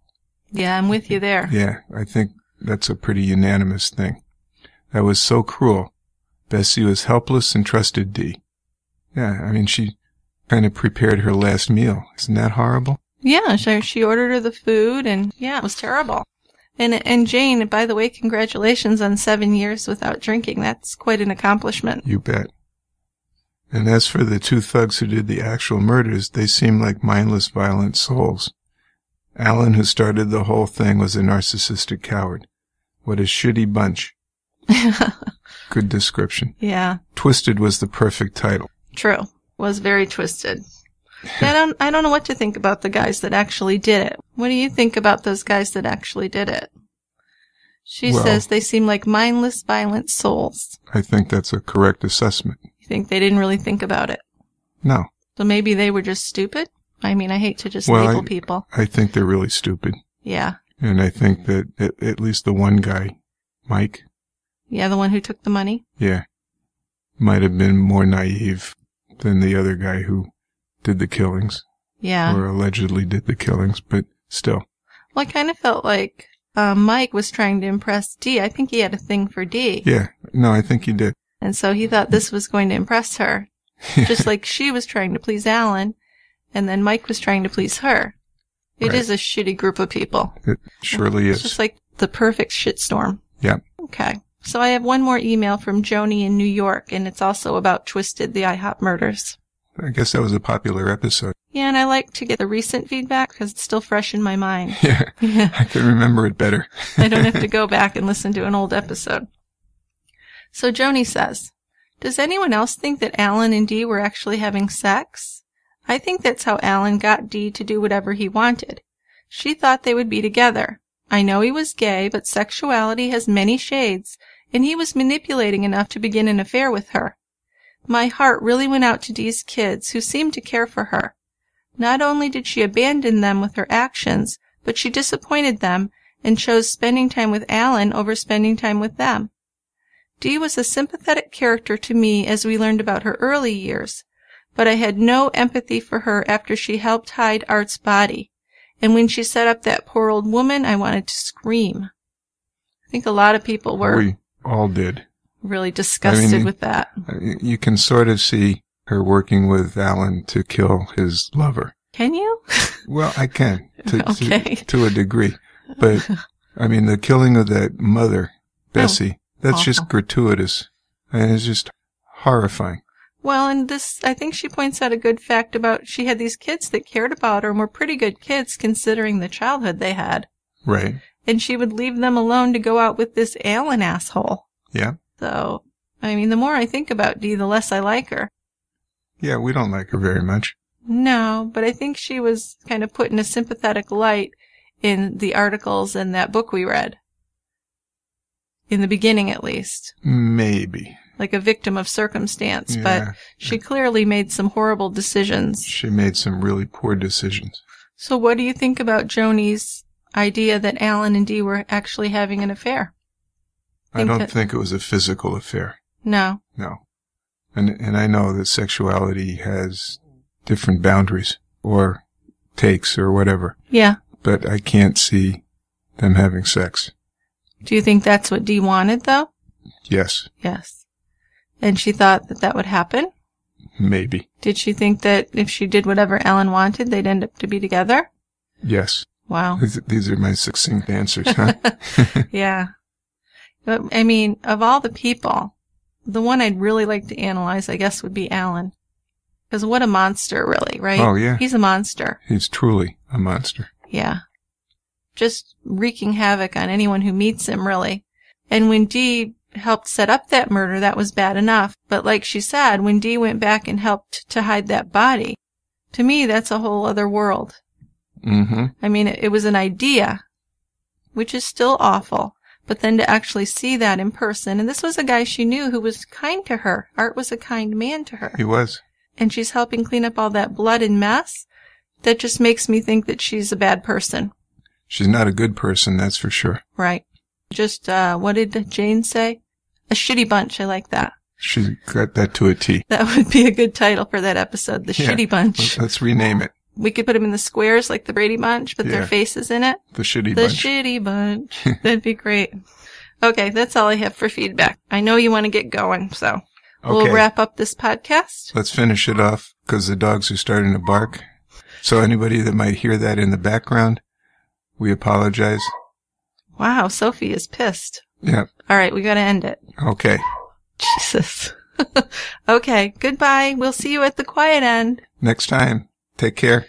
Yeah, I'm with you there. Yeah, I think that's a pretty unanimous thing. That was so cruel. Bessie was helpless and trusted Dee. Yeah, I mean, she kind of prepared her last meal. Isn't that horrible? Yeah, she ordered her the food, and yeah, it was terrible. And Jane, by the way, congratulations on 7 years without drinking. That's quite an accomplishment. You bet. And as for the two thugs who did the actual murders, they seem like mindless, violent souls. Alan, who started the whole thing, was a narcissistic coward. What a shitty bunch. Good description. Yeah. Twisted was the perfect title. True. Was very twisted. I don't know what to think about the guys that actually did it. What do you think about those guys that actually did it? She says they seem like mindless, violent souls. I think that's a correct assessment. You think they didn't really think about it? No. So maybe they were just stupid? I mean, I hate to just label people. I think they're really stupid. Yeah. And I think that at least the one guy, Mike. Yeah, the one who took the money? Yeah. Might have been more naive than the other guy who did the killings. Yeah. Or allegedly did the killings, but still. Well, I kind of felt like Mike was trying to impress Dee. I think he had a thing for Dee. Yeah. No, I think he did. And so he thought this was going to impress her. Just like she was trying to please Alan, and then Mike was trying to please her. It is a shitty group of people. It surely is. It's just like the perfect shitstorm. Yeah. Okay. So I have one more email from Joni in New York, and it's also about Twisted, the IHOP murders. I guess that was a popular episode. Yeah, and I like to get the recent feedback because it's still fresh in my mind. Yeah. I can remember it better. I don't have to go back and listen to an old episode. So Joni says, does anyone else think that Alan and Dee were actually having sex? I think that's how Alan got Dee to do whatever he wanted. She thought they would be together. I know he was gay, but sexuality has many shades, and he was manipulating enough to begin an affair with her. My heart really went out to Dee's kids, who seemed to care for her. Not only did she abandon them with her actions, but she disappointed them and chose spending time with Alan over spending time with them. Dee was a sympathetic character to me as we learned about her early years, but I had no empathy for her after she helped hide Art's body, and when she set up that poor old woman, I wanted to scream. I think a lot of people were... We all did. Really disgusted with that. You can sort of see her working with Alan to kill his lover. Can you? Well, I can, okay. to a degree. But, I mean, the killing of that mother, Bessie, that's awful. just gratuitous. And it's just horrifying. Well, and this, I think she points out a good fact about she had these kids that cared about her and were pretty good kids considering the childhood they had. Right. And she would leave them alone to go out with this Alan asshole. Yeah. So, I mean, the more I think about Dee, the less I like her. Yeah, we don't like her very much. No, but I think she was kind of put in a sympathetic light in the articles and that book we read. In the beginning, at least. Maybe. Like a victim of circumstance, Yeah. but she clearly made some horrible decisions. She made some really poor decisions. So what do you think about Joni's idea that Alan and Dee were actually having an affair? I don't think it was a physical affair. No. No. And I know that sexuality has different boundaries or takes or whatever. Yeah. But I can't see them having sex. Do you think that's what Dee wanted, though? Yes. Yes. And she thought that that would happen? Maybe. Did she think that if she did whatever Alan wanted, they'd end up to be together? Yes. Wow. These are my succinct answers, huh? Yeah. But, I mean, of all the people, the one I'd really like to analyze, I guess, would be Alan. Because what a monster, really, right? Oh, yeah. He's a monster. He's truly a monster. Yeah. Just wreaking havoc on anyone who meets him, really. And when Dee helped set up that murder, that was bad enough. But like she said, when Dee went back and helped to hide that body, to me, that's a whole other world. Mm-hmm. I mean, it was an idea, which is still awful. But then to actually see that in person, and this was a guy she knew who was kind to her. Art was a kind man to her. He was. And she's helping clean up all that blood and mess. That just makes me think that she's a bad person. She's not a good person, that's for sure. Right. Just, what did Jane say? A shitty bunch. I like that. She got that to a T. That would be a good title for that episode, The Shitty Bunch. Let's rename it. We could put them in the squares like the Brady Bunch, but their faces in it. The Shitty Bunch. The Shitty Bunch. That'd be great. Okay, that's all I have for feedback. I know you want to get going, so we'll wrap up this podcast. Let's finish it off because the dogs are starting to bark. So anybody that might hear that in the background, we apologize. Wow, Sophie is pissed. Yeah. All right, we got to end it. Okay. Jesus. Okay, goodbye. We'll see you at the quiet end. Next time. Take care.